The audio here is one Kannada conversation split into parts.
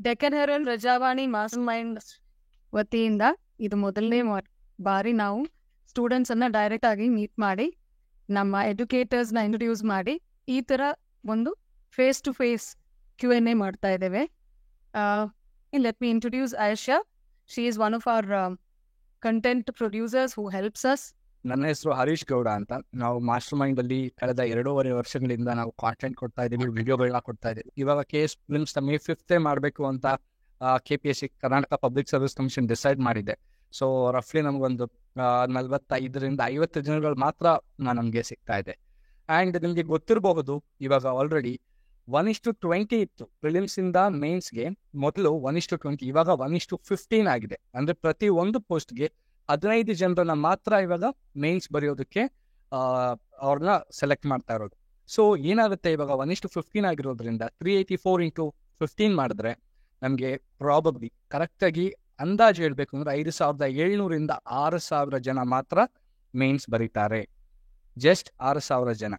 ಡೆಕ್ಕನ್ ಹೆರಲ್ಡ್ ರಜಾವಾಣಿ ಮಾಸ್ಟರ್ ಮೈಂಡ್ ವತಿಯಿಂದ ಇದು ಮೊದಲನೇ ಬಾರಿ ನಾವು ಸ್ಟೂಡೆಂಟ್ಸ್ ಅನ್ನ ಡೈರೆಕ್ಟ್ ಆಗಿ ಮೀಟ್ ಮಾಡಿ ನಮ್ಮ ಎಜುಕೇಟರ್ಸ್ನ ಇಂಟ್ರೊಡ್ಯೂಸ್ ಮಾಡಿ ಈ ತರ ಒಂದು ಫೇಸ್ ಟು ಫೇಸ್ Q&A ಮಾಡ್ತಾ ಇದ್ದೇವೆ. Let me introduce Ayesha. She is one of our content producers who helps us. ನನ್ನ ಹೆಸರು ಹರೀಶ್ ಗೌಡ ಅಂತ. ನಾವು ಮಾಸ್ಟರ್ ಮೈಂಡ್ ಅಲ್ಲಿ ಕಳೆದ 2.5 ವರ್ಷಗಳಿಂದ ನಾವು ಕಾಂಟೆಂಟ್ ಕೊಡ್ತಾ ಇದ್ದೀವಿ, ವಿಡಿಯೋಗಳನ್ನ ಕೊಡ್ತಾ ಇದ್ದೀವಿ. ಇವಾಗ KS ಫಿಲ್ಮ್ಸ್ ಮೇ 5th ಮಾಡಬೇಕು ಅಂತ KPSC Karnataka public service commission decide ಮಾಡಿದೆ. ಸೊ ರಫ್ಲಿ ನಮಗೊಂದು 45ರಿಂದ 50 ಜನಗಳು ಮಾತ್ರ ನಮಗೆ ಸಿಗ್ತಾ ಇದೆ. ಆ್ಯಂಡ್ ನಿಮಗೆ ಗೊತ್ತಿರಬಹುದು, ಇವಾಗ ಆಲ್ರೆಡಿ 1:20 ಇತ್ತು ಪ್ರಿಲಿಮ್ಸ್ ಇಂದ ಮೇನ್ಸ್ಗೆ. ಮೊದಲು 1:20, ಇವಾಗ 1:15 ಆಗಿದೆ. ಅಂದ್ರೆ ಪ್ರತಿ ಒಂದು ಪೋಸ್ಟ್ಗೆ 15 ಜನರನ್ನ ಮಾತ್ರ ಇವಾಗ ಮೇನ್ಸ್ ಬರೆಯೋದಕ್ಕೆ ಅವ್ರನ್ನ ಸೆಲೆಕ್ಟ್ ಮಾಡ್ತಾ ಇರೋದು. ಸೊ ಏನಾಗುತ್ತೆ, ಇವಾಗ 1:15 ಆಗಿರೋದ್ರಿಂದ 384 into 15 ಮಾಡಿದ್ರೆ ನಮಗೆ ಪ್ರಾಬಬ್ಲಿ ಕರೆಕ್ಟಾಗಿ ಅಂದಾಜು ಹೇಳ್ಬೇಕು ಅಂದ್ರೆ 5,700ರಿಂದ 6,000 ಜನ ಮಾತ್ರ ಮೇನ್ಸ್ ಬರೀತಾರೆ. ಜಸ್ಟ್ 6,000 ಜನ.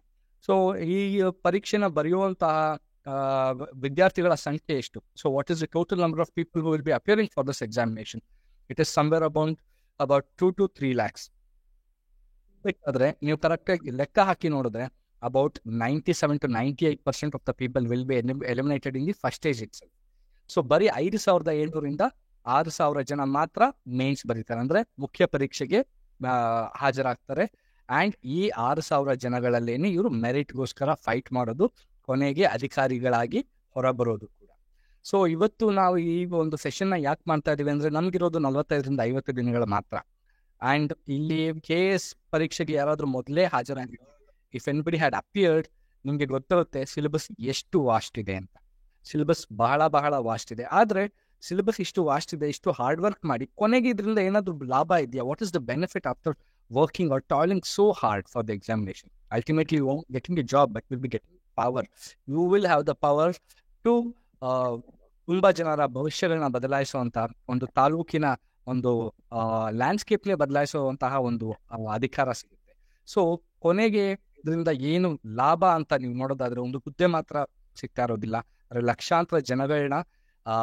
ಸೊ ಈ ಪರೀಕ್ಷೆನ ಬರೆಯುವಂತಹ ವಿದ್ಯಾರ್ಥಿಗಳ ಸಂಖ್ಯೆ ಎಷ್ಟು? So what is the total number of people who will be appearing for this examination? It is somewhere about 2 to 3 lakhs. ಆದರೆ ನೀವು ಕರೆಕ್ಟಾಗಿ ಲೆಕ್ಕ ಹಾಕಿ ನೋಡಿದ್ರೆ about 97 to 98% of the people will be eliminated in the first stage itself. So ಬರೀ 5,700ರಿಂದ 6,000 ಜನ ಮಾತ್ರ ಮೇನ್ಸ್ ಬರೀತಾರೆ, ಅಂದ್ರೆ ಮುಖ್ಯ ಪರೀಕ್ಷೆಗೆ ಹಾಜರಾಗ್ತಾರೆ. ಆ್ಯಂಡ್ ಈ 6,000 ಜನಗಳಲ್ಲೇನೆ ಇವರು ಮೆರಿಟ್ಗೋಸ್ಕರ ಫೈಟ್ ಮಾಡೋದು, ಕೊನೆಗೆ ಅಧಿಕಾರಿಗಳಾಗಿ ಹೊರಬರೋದು ಕೂಡ. ಸೊ ಇವತ್ತು ನಾವು ಈ ಒಂದು ಸೆಷನ್ನ ಯಾಕೆ ಮಾಡ್ತಾ ಇದೀವಿ ಅಂದ್ರೆ ನಮಗಿರೋದು 45ರಿಂದ 50 ದಿನಗಳ ಮಾತ್ರ. ಆ್ಯಂಡ್ ಇಲ್ಲಿ KS ಪರೀಕ್ಷೆಗೆ ಯಾರಾದರೂ ಮೊದಲೇ ಹಾಜರಾಗಿದ್ರು, ಇಫ್ ಎನಿಬಡಿ ಹ್ಯಾಡ್ ಅಪಿಯರ್ಡ್, ನಿಮಗೆ ಗೊತ್ತಿರುತ್ತೆ ಸಿಲೆಬಸ್ ಎಷ್ಟು ವಾಸ್ಟ್ ಇದೆ ಅಂತ. ಸಿಲೆಬಸ್ ಬಹಳ ಬಹಳ ವಾಸ್ಟ್ ಇದೆ. ಆದರೆ ಸಿಲೆಬಸ್ ಇಷ್ಟು ವಾಸ್ಟ್ ಇದೆ, ಇಷ್ಟು ಹಾರ್ಡ್ ವರ್ಕ್ ಮಾಡಿ ಕೊನೆಗೆ ಇದರಿಂದ ಏನಾದರೂ ಲಾಭ ಇದೆಯಾ? What is the benefit after working or toiling so hard for the examination? Ultimately, you won't getting a job, but will be getting power. You will have the power to ತುಂಬಾ ಜನರ ಭವಿಷ್ಯಗಳನ್ನ ಬದಲಾಯಿಸುವಂತ, ಒಂದು ತಾಲೂಕಿನ ಒಂದು ಲ್ಯಾಂಡ್ಸ್ಕೇಪ್ನೇ ಬದಲಾಯಿಸುವಂತಹ ಒಂದು ಅಧಿಕಾರ ಸಿಗುತ್ತೆ. ಸೊ ಕೊನೆಗೆ ಇದರಿಂದ ಏನು ಲಾಭ ಅಂತ ನೀವು ನೋಡೋದಾದ್ರೆ ಒಂದು ಹುದ್ದೆ ಮಾತ್ರ ಸಿಗ್ತಾ ಇರೋದಿಲ್ಲ, ಅಂದ್ರೆ ಲಕ್ಷಾಂತರ ಜನಗಳನ್ನ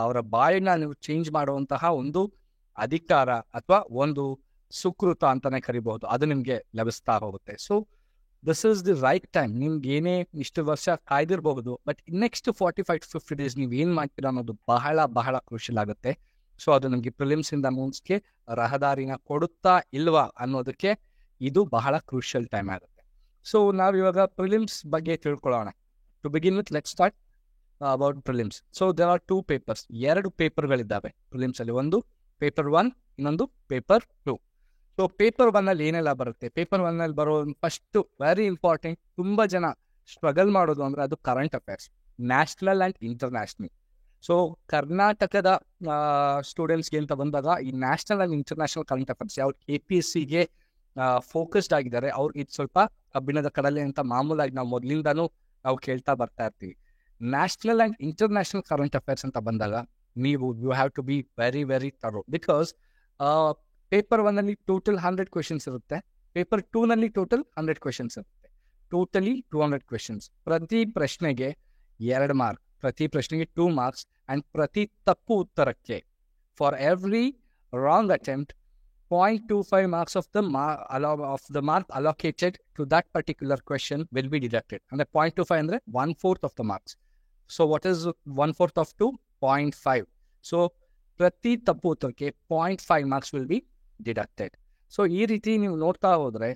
ಅವರ ಬಾಳನ್ನ ನೀವು ಚೇಂಜ್ ಮಾಡುವಂತಹ ಒಂದು ಅಧಿಕಾರ ಅಥವಾ ಒಂದು ಸುಕೃತ ಅಂತಾನೆ ಕರಿಬಹುದು, ಅದು ನಿಮ್ಗೆ ಲಭಿಸ್ತಾ ಹೋಗುತ್ತೆ. So this is the right time. ನಿಮ್ಗೆ ಏನೇ ಇಷ್ಟು ವರ್ಷ ಕಾಯ್ದಿರಬಹುದು, ಬಟ್ ನೆಕ್ಸ್ಟ್ 45 to 50 days ನೀವು ಏನ್ ಮಾಡ್ತೀರಾ ಅನ್ನೋದು ಬಹಳ ಬಹಳ ಕ್ರೂಷಿಯಲ್ ಆಗುತ್ತೆ. ಸೊ ಅದು ನಮ್ಗೆ ಪ್ರಿಲಿಮ್ಸ್ ಇಂದ ಮೇನ್ಸ್ಗೆ ರಹದಾರಿನ ಕೊಡುತ್ತಾ ಇಲ್ವಾ ಅನ್ನೋದಕ್ಕೆ ಇದು ಬಹಳ ಕ್ರೂಷಿಯಲ್ ಟೈಮ್ ಆಗುತ್ತೆ. ಸೊ ನಾವಿವಾಗ ಪ್ರಿಲಿಮ್ಸ್ ಬಗ್ಗೆ ತಿಳ್ಕೊಳ್ಳೋಣ. To begin with, let's start about prelims. So there are 2 papers. 2 ಪೇಪರ್ಗಳಿದ್ದಾವೆ ಪ್ರಿಲಿಮ್ಸ್ ಅಲ್ಲಿ. ಒಂದು ಪೇಪರ್ 1, ಇನ್ನೊಂದು ಪೇಪರ್ 2. ಸೊ ಪೇಪರ್ 1 ಅಲ್ಲಿ ಏನೆಲ್ಲ ಬರುತ್ತೆ? ಪೇಪರ್ 1 ಅಲ್ಲಿ ಬರೋ ಫಸ್ಟ್ ವೆರಿ ಇಂಪಾರ್ಟೆಂಟ್, ತುಂಬಾ ಜನ ಸ್ಟ್ರಗಲ್ ಮಾಡೋದು ಅಂದ್ರೆ ಅದು current affairs, national and international. So ಕರ್ನಾಟಕದ ಸ್ಟೂಡೆಂಟ್ಸ್ಗೆ ಅಂತ ಬಂದಾಗ ಈ national and international current affairs ಯಾವ KPSCಗೆ ಫೋಕಸ್ಡ್ ಆಗಿದ್ದಾರೆ, ಅವ್ರು ಇದು ಸ್ವಲ್ಪ ಕಬ್ಬಿಣದ ಕಡಲೆ ಅಂತ ಮಾಮೂಲಾಗಿ ನಾವು ಮೊದಲಿಂದಾನು ನಾವು ಕೇಳ್ತಾ ಬರ್ತಾ ಇರ್ತೀವಿ. National and international current affairs ಅಂತ ಬಂದಾಗ ನೀವು you have to be very very thorough, because paper 1 ಅಲ್ಲಿ ಟೋಟಲ್ 100 ಕ್ವೆಶನ್ಸ್ ಇರುತ್ತೆ, ಪೇಪರ್ 2 ನಲ್ಲಿ ಟೋಟಲ್ 100 ಕ್ವೆಶನ್ಸ್ ಇರುತ್ತೆ, ಟೋಟಲಿ 200 ಕ್ವೆಶನ್ಸ್. ಪ್ರತಿ ಪ್ರಶ್ನೆಗೆ 2 ಮಾರ್ಕ್, ಪ್ರತಿ ಪ್ರಶ್ನೆಗೆ 2 marks, ಅಂಡ್ ಪ್ರತಿ ತಪ್ಪು ಉತ್ತರಕ್ಕೆ for every wrong attempt 0.25 marks of the mark allocated to that particular question will be deducted. ಅಂದ್ರೆ 0.25 ಅಂದ್ರೆ 1/4 of the marks. So what is 1/4 of 2? 0.5. So ಪ್ರತಿ ತಪ್ಪು ಉತ್ತರಕ್ಕೆ 0.5 marks will be deducted. So ಈ ರೀತಿ ನೀವು ನೋಡ್ತಾ ಹೋದ್ರೆ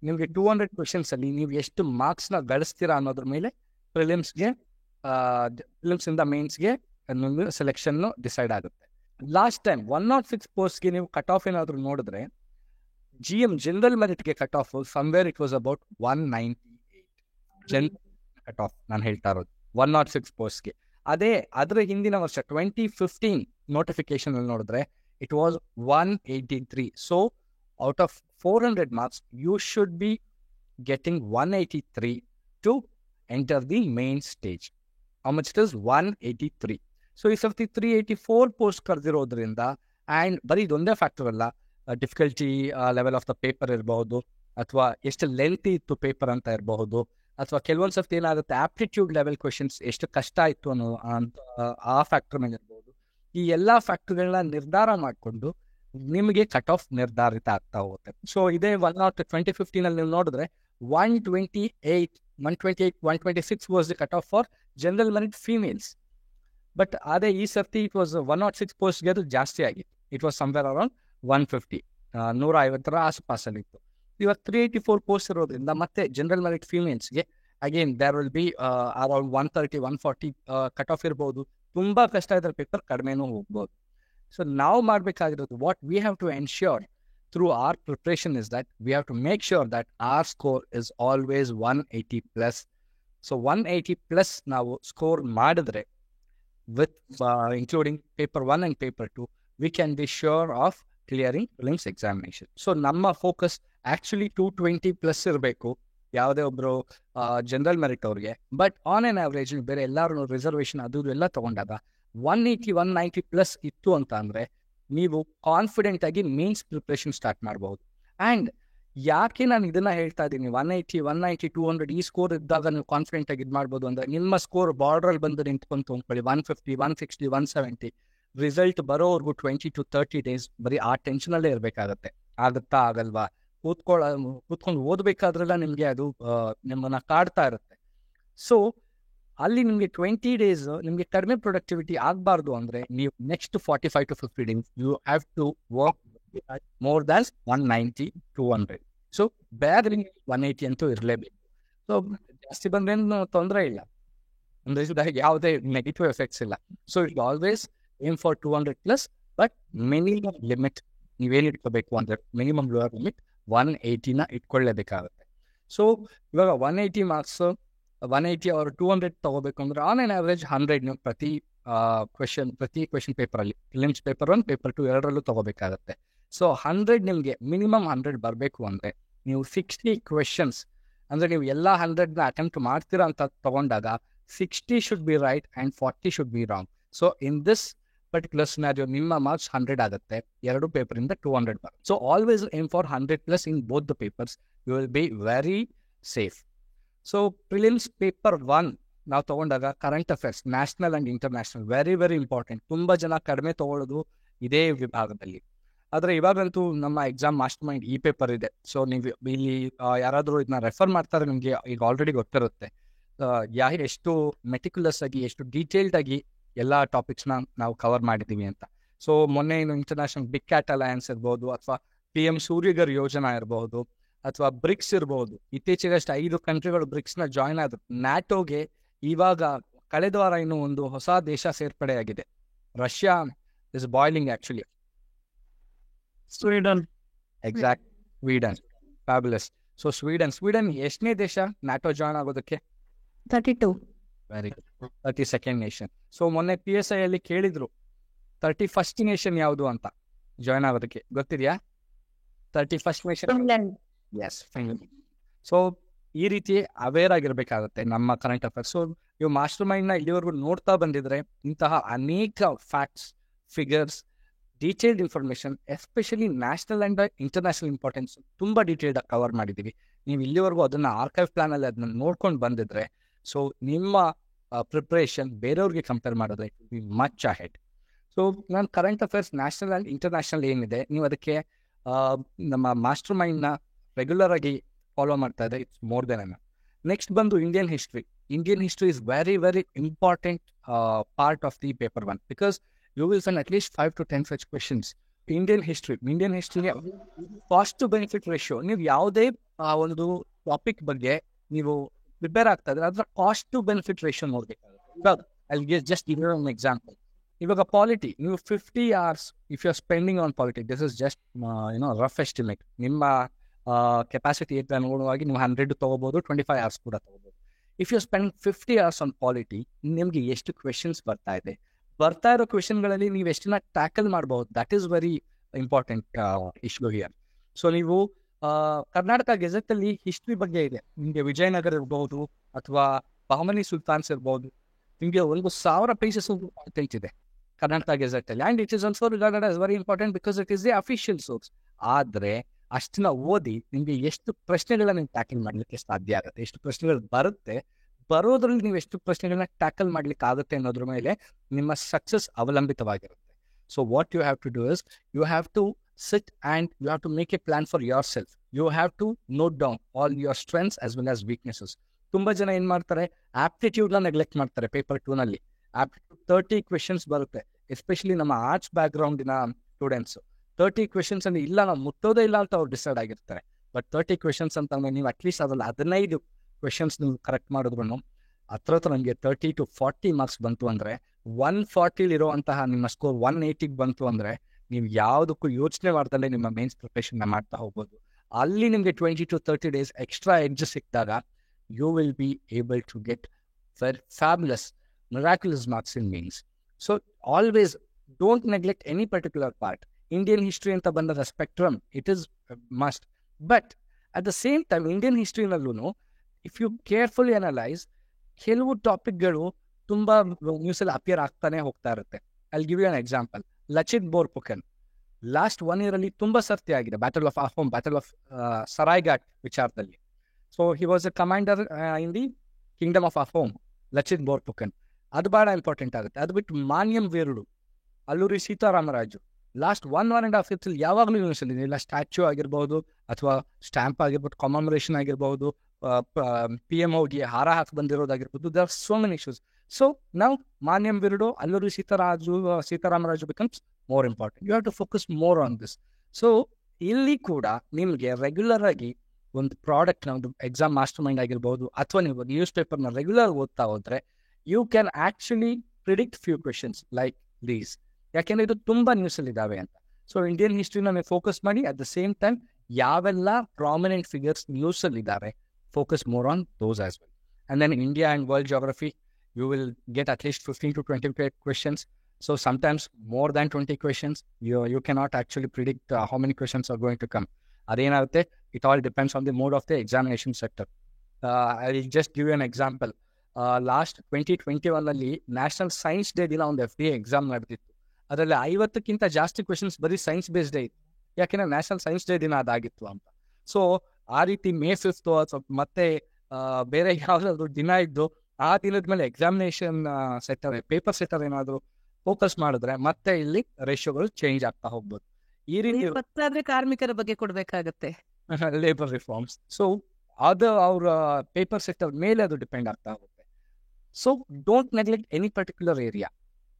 ನಿಮಗೆ 200 ಕ್ವೆಶನ್ಸ್ ಅಲ್ಲಿ ನೀವು ಎಷ್ಟು ಮಾರ್ಕ್ಸ್ನ ಗಳಿಸ್ತೀರಾ ಅನ್ನೋದ್ರ ಮೇಲೆ ಪ್ರಿಲಿಮ್ಸ್ ಇಂದ ಮೇನ್ಸ್ಗೆ ಸೆಲೆಕ್ಷನ್ ಡಿಸೈಡ್ ಆಗುತ್ತೆ. ಲಾಸ್ಟ್ ಟೈಮ್ 106 ಪೋಸ್ಟ್ಗೆ ನೀವು ಕಟ್ ಆಫ್ ಏನಾದ್ರು ನೋಡಿದ್ರೆ GM ಜನರಲ್ ಮೆರಿಟ್ಗೆ cut off somewhere it was about 198 cut off ನಾನು ಹೇಳ್ತಾ ಇರೋದು 106 ಪೋಸ್ಟ್ಗೆ. ಅದರ ಹಿಂದಿನ ವರ್ಷ 2015 ನೋಟಿಫಿಕೇಶನ್ ಅಲ್ಲಿ ನೋಡಿದ್ರೆ it was 183. So out of 400 marks you should be getting 183 to enter the main stage. How much it is? 183. So ಈ ಸರ್ತಿ 384 ಪೋಸ್ಟ್ ಕರೆದಿರೋದ್ರಿಂದ, ಆ್ಯಂಡ್ ಬರೀ ಇದೊಂದೇ ಫ್ಯಾಕ್ಟರ್ ಅಲ್ಲ, difficulty level of the paper ಇರಬಹುದು, ಅಥವಾ ಎಷ್ಟು ಲೆಂತಿ ಇತ್ತು ಪೇಪರ್ ಅಂತ ಇರಬಹುದು, ಅಥವಾ ಕೆಲವೊಂದು ಸರ್ತಿ ಏನಾಗುತ್ತೆ ಆಪ್ಟಿಟ್ಯೂಡ್ ಲೆವೆಲ್ ಕ್ವೆಶನ್ಸ್ ಎಷ್ಟು ಕಷ್ಟ ಇತ್ತು ಅನ್ನೋ ಆ ಫ್ಯಾಕ್ಟರ್ ಮೇಲೆ ಇರ್ಬೋದು. ಈ ಎಲ್ಲ ಫ್ಯಾಕ್ಟರ್ಗಳನ್ನ ನಿರ್ಧಾರ ಮಾಡಿಕೊಂಡು ನಿಮಗೆ ಕಟ್ ಆಫ್ ನಿರ್ಧಾರಿತ ಆಗ್ತಾ ಹೋಗುತ್ತೆ. ಸೊ ಇದೇ 2015 ಅಲ್ಲಿ ನೀವು ನೋಡಿದ್ರೆ 126 was the cut off for general merit females. But ಅದೇ ಈ ಸರ್ತಿ ಇಟ್ ವಾಸ್ 106 ಪೋಸ್ಟ್ಗೆ ಅದು ಜಾಸ್ತಿ ಆಗಿತ್ತು. ಇಟ್ ವಾಸ್ ಸಮ್ವೇರ್ ಅರೌಂಡ್ 150, 150 ಆಸುಪಾಸಲ್ಲಿತ್ತು. ಇವಾಗ 384 ಪೋಸ್ಟ್ ಇರೋದ್ರಿಂದ ಮತ್ತೆ ಜನರಲ್ ಮೆರಿಟ್ ಫೀಮೇಲ್ಸ್ಗೆ again there will be around 130, 140 cut off ಇರ್ಬೋದು. ತುಂಬಾ ಕಷ್ಟ ಇದ್ರೆ ಪೇಪರ್ ಕಡಿಮೆನೂ ಹೋಗ್ಬೋದು. ಸೊ ನಾವು ಮಾಡಬೇಕಾಗಿರೋದು what we have to ensure through our preparation is that we have to make sure that our score is always 180+. So 180+ ನಾವು ಸ್ಕೋರ್ ಮಾಡಿದ್ರೆ with including paper 1 and paper 2, we can be sure of clearing prelims examination. So ನಮ್ಮ ಫೋಕಸ್ ಆಕ್ಚುಲಿ 220+ ಇರಬೇಕು ಯಾವುದೇ ಒಬ್ರು ಜನರಲ್ ಮೆರಿಟ್ ಅವ್ರಿಗೆ. ಬಟ್ ಆನ್ ಆನ್ ಆವ್ರೇಜ್ ಬೇರೆ ಎಲ್ಲರೂ ರಿಸರ್ವೇಷನ್ ಅದು ಎಲ್ಲ ತಗೊಂಡಾಗ 180, 190+ ಇತ್ತು ಅಂತ ಅಂದ್ರೆ ನೀವು ಕಾನ್ಫಿಡೆಂಟ್ ಆಗಿ ಮೀನ್ಸ್ ಪ್ರಿಪ್ರೇಷನ್ ಸ್ಟಾರ್ಟ್ ಮಾಡಬಹುದು. ಆ್ಯಂಡ್ ಯಾಕೆ ನಾನು ಇದನ್ನ ಹೇಳ್ತಾ ಇದ್ದೀನಿ, 180, 190, 200 ಈ ಸ್ಕೋರ್ ಇದ್ದಾಗ ನೀವು ಕಾನ್ಫಿಡೆಂಟ್ ಆಗಿ ಇದು ಮಾಡ್ಬೋದು ಅಂದ್ರೆ ನಿಮ್ಮ ಸ್ಕೋರ್ ಬಾರ್ಡ್ರಲ್ಲಿ ಬಂದು ನಿಂತ್ಕೊಂತು ಅಂದ್ಕೊಳ್ಳಿ 150, 160, 170 ರಿಸಲ್ಟ್ ಬರೋವರೆಗೂ 20 to 30 days ಬರೀ ಆ ಟೆನ್ಷನಲ್ಲೇ ಇರಬೇಕಾಗತ್ತೆ. ಆಗುತ್ತಾ ಆಗಲ್ವಾ, ಕೂತ್ಕೊಂಡು ಓದಬೇಕಾದ್ರೆಲ್ಲ ನಿಮಗೆ ಅದು ನಿಮ್ಮನ್ನ ಕಾಡ್ತಾ ಇರುತ್ತೆ. ಸೊ ಅಲ್ಲಿ ನಿಮಗೆ 20 days ನಿಮಗೆ ಕಡಿಮೆ ಪ್ರೊಡಕ್ಟಿವಿಟಿ ಆಗಬಾರ್ದು ಅಂದ್ರೆ ನೀವು next 45 to 50 days you have to work more than 190, 200. So ಬೇರೆ 180 ಅಂತೂ ಇರಲೇಬೇಕು. ಸೊ ಜಾಸ್ತಿ ಬಂದ್ರೇನು ತೊಂದರೆ ಇಲ್ಲ, ಅಂದ್ರೆ ಯಾವುದೇ ನೆಗೆಟಿವ್ ಎಫೆಕ್ಟ್ಸ್ ಇಲ್ಲ. So it always aim for 200+, but minimum limit ನೀವೇನು ಇಟ್ಕೋಬೇಕು ಅಂದ್ರೆ ಮಿನಿಮಮ್ ಲೋವರ್ ಲಿಮಿಟ್ 180ನ ಇಟ್ಕೊಳ್ಳೇಬೇಕಾಗುತ್ತೆ. ಸೊ ಇವಾಗ 180 ಮಾರ್ಕ್ಸ್ 180 or 200 ತಗೋಬೇಕು ಅಂದ್ರೆ ಆನ್ ಆನ್ ಆವ್ರೇಜ್ 100 ನೀವು ಪ್ರತಿ ಕ್ವೆಶನ್ ಪೇಪರಲ್ಲಿ ಪ್ರಿಲಿಮ್ಸ್ ಪೇಪರ್ 1, ಪೇಪರ್ 2 ಎರಡರಲ್ಲೂ ತಗೋಬೇಕಾಗತ್ತೆ. ಸೊ 100 ನಿಮಗೆ ಮಿನಿಮಮ್ 100 ಬರಬೇಕು ಅಂದರೆ ನೀವು 60 ಕ್ವೆಶನ್ಸ್ ಅಂದರೆ ನೀವು ಎಲ್ಲ 100ನ ಅಟೆಂಪ್ಟ್ ಮಾಡ್ತೀರಾ ಅಂತ ತಗೊಂಡಾಗ 60 should be right and 40 should be wrong. So in this particular scenario ನಿಮ್ಮ ಮಾರ್ಕ್ಸ್ 100 ಆಗುತ್ತೆ, ಎರಡು ಪೇಪರಿಂದ 200 ಬರುತ್ತೆ. So always aim for 100+ in both the papers, you will be very safe. So prelims paper 1 ನಾವು ತಗೊಂಡಾಗ current affairs national and international very very important. ತುಂಬ ಜನ ಕಡಿಮೆ ತಗೊಳ್ಳೋದು ಇದೇ ವಿಭಾಗದಲ್ಲಿ. ಆದರೆ ಇವಾಗಂತೂ ನಮ್ಮ ಎಕ್ಸಾಮ್ ಮಾಸ್ಟರ್ ಮೈಂಡ್ ಈ ಪೇಪರ್ ಇದೆ. ಸೊ ನೀವು ಇಲ್ಲಿ ಯಾರಾದರೂ ಇದನ್ನ ರೆಫರ್ ಮಾಡ್ತಾರೆ ನಿಮಗೆ ಈಗ ಆಲ್ರೆಡಿ ಗೊತ್ತಿರುತ್ತೆ ಎಷ್ಟು ಮೆಟಿಕ್ಯುಲಸ್ ಆಗಿ ಎಷ್ಟು ಡೀಟೇಲ್ಡ್ ಆಗಿ ಎಲ್ಲ ಟಾಪಿಕ್ಸ್ನ ನಾವು ಕವರ್ ಮಾಡಿದ್ದೀವಿ ಅಂತ. ಸೊ ಮೊನ್ನೆ ಇನ್ನು ಇಂಟರ್ನ್ಯಾಷನಲ್ ಬಿಗ್ ಕ್ಯಾಟ್ ಅಲಯನ್ಸ್ ಇರ್ಬೋದು, ಅಥವಾ PM ಸೂರ್ಯಗರ್ ಯೋಜನಾ ಇರ್ಬೋದು, ಅಥವಾ ಬ್ರಿಕ್ಸ್ ಇರ್ಬೋದು. ಇತ್ತೀಚೆಗಷ್ಟು 5 ಕಂಟ್ರಿಗಳು ಬ್ರಿಕ್ಸ್ನ ಜಾಯ್ನ್ ಆದ್ರು. ನ್ಯಾಟೋಗೆ ಇವಾಗ ಕಳೆದ ವಾರ ಇನ್ನು ಒಂದು ಹೊಸ ದೇಶ ಸೇರ್ಪಡೆಯಾಗಿದೆ. Russia is boiling actually. Sweden. Exact, Sweden. Fabulous. So Sweden ಎಷ್ಟನೇ ದೇಶ ನ್ಯಾಟೋ ಜಾಯ್ನ್ ಆಗೋದಕ್ಕೆ? 32. Very good. 32nd nation. So ಮೊನ್ನೆ PSI ಅಲ್ಲಿ ಕೇಳಿದ್ರು 31st ನೇಷನ್ ಯಾವುದು ಅಂತ ಜಾಯ್ನ್ ಆಗೋದಕ್ಕೆ. ಗೊತ್ತಿದೆಯಾ 31st nation? S, final. So ಈ ರೀತಿ ಅವೇರ್ ಆಗಿರ್ಬೇಕಾಗುತ್ತೆ ನಮ್ಮ ಕರೆಂಟ್ ಅಫೇರ್ಸ್. ಸೊ ಇವು ಮಾಸ್ಟರ್ ಮೈಂಡ್ನ ಇಲ್ಲಿವರೆಗೂ ನೋಡ್ತಾ ಬಂದಿದ್ರೆ ಇಂತಹ ಅನೇಕ facts, figures, detailed information, especially national and international importance ತುಂಬ ಡೀಟೇಲ್ಡ್ ಆಗಿ ಕವರ್ ಮಾಡಿದ್ದೀವಿ. ನೀವು ಇಲ್ಲಿವರೆಗೂ ಅದನ್ನು ಆರ್ಕೈವ್ ಪ್ಲಾನಲ್ಲಿ ಅದನ್ನ ನೋಡ್ಕೊಂಡು ಬಂದಿದ್ರೆ ಸೊ ನಿಮ್ಮ ಪ್ರಿಪ್ರೇಷನ್ ಬೇರೆಯವ್ರಿಗೆ ಕಂಪೇರ್ ಮಾಡಿದ್ರೆ it will be much ahead. So ನಾನು current affairs national and international ಏನಿದೆ ನೀವು ಅದಕ್ಕೆ ನಮ್ಮ ಮಾಸ್ಟರ್ ಮೈಂಡ್ನ ರೆಗ್ಯುಲರ್ ಆಗಿ ಫಾಲೋ ಮಾಡ್ತಾ ಇದೆ. It's more than enough. Next ಬಂದು Indian history. Indian history is very very important part of the paper 1 because you will find at least 5 to 10 such questions. Indian history cost to benefit ratio, ನೀವು ಯಾವುದೇ ಒಂದು ಟಾಪಿಕ್ ಬಗ್ಗೆ ನೀವು ಪ್ರಿಪೇರ್ ಆಗ್ತಾ ಇದ್ರೆ ಅದರ ಕಾಸ್ಟ್ ಟು ಬೆನಿಫಿಟ್ ರೇಷಿಯೋ ನೋಡ್ಬೇಕಾಗುತ್ತೆ. ಇವಾಗ I just give you an example. ಇವಾಗ ಪಾಲಿಟಿ ನೀವು 50 hours if you are spending on polity, this is just rough estimate. ನಿಮ್ಮ ಕೆಪಾಸಿಟಿ ಅನುಗುಣವಾಗಿ ನೀವು 100 ತಗೋಬಹುದು, 25 hours ಕೂಡ ತಗೋಬಹುದು. If you spend 50 hours on polity, ನಿಮ್ಗೆ ಎಷ್ಟು ಕ್ವೆಶನ್ಸ್ ಬರ್ತಾ ಇರೋ ಕ್ವೆಶನ್ಗಳಲ್ಲಿ ನೀವು ಎಷ್ಟನ್ನ ಟ್ಯಾಕಲ್ ಮಾಡಬಹುದು, that is very important issue here. So ನೀವು ಕರ್ನಾಟಕ ಗೆಜೆಟ್ ಅಲ್ಲಿ ಹಿಸ್ಟ್ರಿ ಬಗ್ಗೆ ಇದೆ, ನಿಮಗೆ ವಿಜಯನಗರ ಇರ್ಬೋದು ಅಥವಾ ಬಹಮನಿ ಸುಲ್ತಾನ್ಸ್ ಇರ್ಬೋದು, ನಿಮಗೆ 1,000 pages ಕಾಂಟೆಂಟ್ ಇದೆ ಕರ್ನಾಟಕ ಗೆಜೆಟ್ ಅಲ್ಲಿ. And it is also regarded as very important because it is the official source. ಆದರೆ ಅಷ್ಟನ್ನ ಓದಿ ನಿಮಗೆ ಎಷ್ಟು ಪ್ರಶ್ನೆಗಳನ್ನ ನೀವು ಟ್ಯಾಕಲ್ ಮಾಡಲಿಕ್ಕೆ ಸಾಧ್ಯ ಆಗುತ್ತೆ, ಎಷ್ಟು ಪ್ರಶ್ನೆಗಳು ಬರುತ್ತೆ, ಬರೋದ್ರಲ್ಲಿ ನೀವು ಎಷ್ಟು ಪ್ರಶ್ನೆಗಳನ್ನ ಟ್ಯಾಕಲ್ ಮಾಡ್ಲಿಕ್ಕೆ ಆಗುತ್ತೆ ಅನ್ನೋದ್ರ ಮೇಲೆ ನಿಮ್ಮ ಸಕ್ಸಸ್ ಅವಲಂಬಿತವಾಗಿರುತ್ತೆ. So what you have to do is you have to sit and you have to make a plan for yourself. You have to note down all your strengths as well as weaknesses. ತುಂಬ ಜನ ಏನು ಮಾಡ್ತಾರೆ, ಆಪ್ಟಿಟ್ಯೂಡ್ನ ನೆಗ್ಲೆಕ್ಟ್ ಮಾಡ್ತಾರೆ. ಪೇಪರ್ 2ನಲ್ಲಿ ಆಪ್ಟಿಟ್ಯೂಡ್ 30 ಕ್ವೆಶನ್ಸ್ ಬರುತ್ತೆ, ಎಸ್ಪೆಷಲಿ ನಮ್ಮ ಆರ್ಟ್ಸ್ ಬ್ಯಾಕ್ಗ್ರೌಂಡಿನ ಸ್ಟೂಡೆಂಟ್ಸ್. 30 ಕ್ವೆಶನ್ಸ್ ಅಲ್ಲಿ ಇಲ್ಲ ನಾವು ಮುಟ್ಟೋದೇ ಇಲ್ಲ ಅಂತ ಅವ್ರು ಡಿಸೈಡ್ ಆಗಿರ್ತಾರೆ. ಬಟ್ 30 ಕ್ವೆಶನ್ಸ್ ಅಂತ ನೀವು ಅಟ್ಲೀಸ್ಟ್ ಅದ್ರಲ್ಲಿ 15 ಕ್ವೆಶನ್ಸ್ ನೀವು ಕರೆಕ್ಟ್ ಮಾಡಿದ್ರು ಹತ್ರ ನಮಗೆ 30 to 40 ಮಾರ್ಕ್ಸ್ ಬಂತು ಅಂದರೆ 140 ಇರುವಂತಹ ನಿಮ್ಮ ಸ್ಕೋರ್ 180 ಬಂತು ಅಂದರೆ ನೀವು ಯಾವುದಕ್ಕೂ ಯೋಚನೆ ಮಾಡ್ದಲ್ಲೇ ನಿಮ್ಮ ಮೇನ್ಸ್ ಪ್ರಿಪರೇಷನ್ ಮಾಡ್ತಾ ಹೋಗ್ಬೋದು. ಅಲ್ಲಿ ನಿಮಗೆ 20 to 30 ಡೇಸ್ ಎಕ್ಸ್ಟ್ರಾ ಎಡ್ಜ್ ಸಿಕ್ಕಿದಾಗ you will be able to get very fabulous miraculous marks in mains. So always don't neglect any particular part. Indian history ಅಂತ ಬಂದಾಗ spectrum it is must. But at the same time Indian ಹಿಸ್ಟ್ರಿನಲ್ಲೂ ಇಫ್ ಯು ಕೇರ್ಫುಲಿ ಅನಲೈಸ್ ಕೆಲವು ಟಾಪಿಕ್ಗಳು ತುಂಬ ನ್ಯೂಸಲ್ಲಿ ಅಪಿಯರ್ ಆಗ್ತಾನೆ ಹೋಗ್ತಾ ಇರುತ್ತೆ. I give you an example. Lachit Borphukan last 1 year ಅಲ್ಲಿ ತುಂಬ ಸರ್ತಿ ಆಗಿದೆ battle of Ahom, battle of Saraighat ವಿಚಾರದಲ್ಲಿ. So he was a commander in the kingdom of Ahom, Lachit Borphukan. ಅದು ಭಾಳ ಇಂಪಾರ್ಟೆಂಟ್ ಆಗುತ್ತೆ. ಅದು ಬಿಟ್ಟು ಮಾನ್ಯಂ ವೀರುಡು, ಅಲ್ಲೂರಿ ಸೀತಾರಾಮರಾಜು ಲಾಸ್ಟ್ 1.5 years ಯಾವಾಗಲೂ ನ್ಯೂಸಲ್ಲಿ ಇಲ್ಲ. ಸ್ಟ್ಯಾಚ್ಯೂ ಆಗಿರ್ಬೋದು ಅಥವಾ ಸ್ಟ್ಯಾಂಪ್ ಆಗಿರ್ಬೋದು, ಕಮಾಮರೇಷನ್ ಆಗಿರ್ಬೋದು, PMOಗೆ ಹಾರ ಹಾಕಿ ಬಂದಿರೋದಾಗಿರ್ಬೋದು. There are so many issues. So ನಾವು Manyam Veerudu, Alluri Sitaramaraju becomes more important. You have to focus more on this. So ಇಲ್ಲಿ ಕೂಡ ನಿಮಗೆ ರೆಗ್ಯುಲರ್ ಆಗಿ ಒಂದು ಪ್ರಾಡಕ್ಟ್ನ ಒಂದು ಎಕ್ಸಾಮ್ ಮಾಸ್ಟರ್ ಮೈಂಡ್ ಆಗಿರ್ಬೋದು ಅಥವಾ ನೀವು ನ್ಯೂಸ್ ಪೇಪರ್ನ ರೆಗ್ಯುಲರ್ ಓದ್ತಾ ಹೋದ್ರೆ you can actually predict few questions like these. ಯಾಕೆಂದರೆ ಇದು ತುಂಬ ನ್ಯೂಸಲ್ಲಿ ಇದ್ದಾವೆ ಅಂತ. ಸೊ ಇಂಡಿಯನ್ ಹಿಸ್ಟ್ರಿನ ನೀವು ಫೋಕಸ್ ಮಾಡಿ, ಅಟ್ ದ ಸೇಮ್ ಟೈಮ್ ಯಾವೆಲ್ಲ ಪ್ರಾಮಿನೆಂಟ್ ಫಿಗರ್ಸ್ ನ್ಯೂಸಲ್ಲಿ ಇದ್ದಾರೆ focus more on those as well. And then India and world geography, you will get at least 15 to 20 questions. So sometimes more than 20 questions. You cannot actually predict how many questions are going to come. Adenavate, it all depends on the mode of the examination sector. I'll just give you an example. Last 2021 ಅಲ್ಲಿ ನ್ಯಾಷನಲ್ ಸೈನ್ಸ್ ಡೇ ದಿನ ಒಂದು FDA ಎಕ್ಸಾಮ್ ನಡೆದಿತ್ತು. ಅದರಲ್ಲಿ 50ಕ್ಕಿಂತ ಜಾಸ್ತಿ ಕ್ವೆಶನ್ಸ್ ಬರೀ ಸೈನ್ಸ್ ಬೇಸ್ಡ್ ಡೇ ಇತ್ತು. ಯಾಕೆಂದ್ರೆ ನ್ಯಾಷನಲ್ ಸೈನ್ಸ್ ಡೇ ದಿನ ಅದಾಗಿತ್ತು ಅಂತ. ಸೊ ಆ ರೀತಿ May 5th ಅಥವಾ ಮತ್ತೆ ಬೇರೆ ಯಾವುದಾದ್ರು ದಿನ ಇದ್ದು ಆ ದಿನದ ಮೇಲೆ ಎಕ್ಸಾಮಿನೇಷನ್ ಸೆಟರ್, ಪೇಪರ್ ಸೆಟರ್ ಏನಾದರೂ ಫೋಕಸ್ ಮಾಡಿದ್ರೆ ಮತ್ತೆ ಇಲ್ಲಿ ರೇಷಿಯೋಗಳು ಚೇಂಜ್ ಆಗ್ತಾ ಹೋಗ್ಬೋದು. ಈ ರೀತಿ ಕಾರ್ಮಿಕರ ಬಗ್ಗೆ ಕೊಡ್ಬೇಕಾಗತ್ತೆ ಲೇಬರ್ ರಿಫಾರ್ಮ್ಸ್. ಸೊ ಅದು ಅವ್ರ ಪೇಪರ್ ಸೆಕ್ಟರ್ ಮೇಲೆ ಅದು ಡಿಪೆಂಡ್ ಆಗ್ತಾ ಹೋಗುತ್ತೆ. So don't neglect any particular area.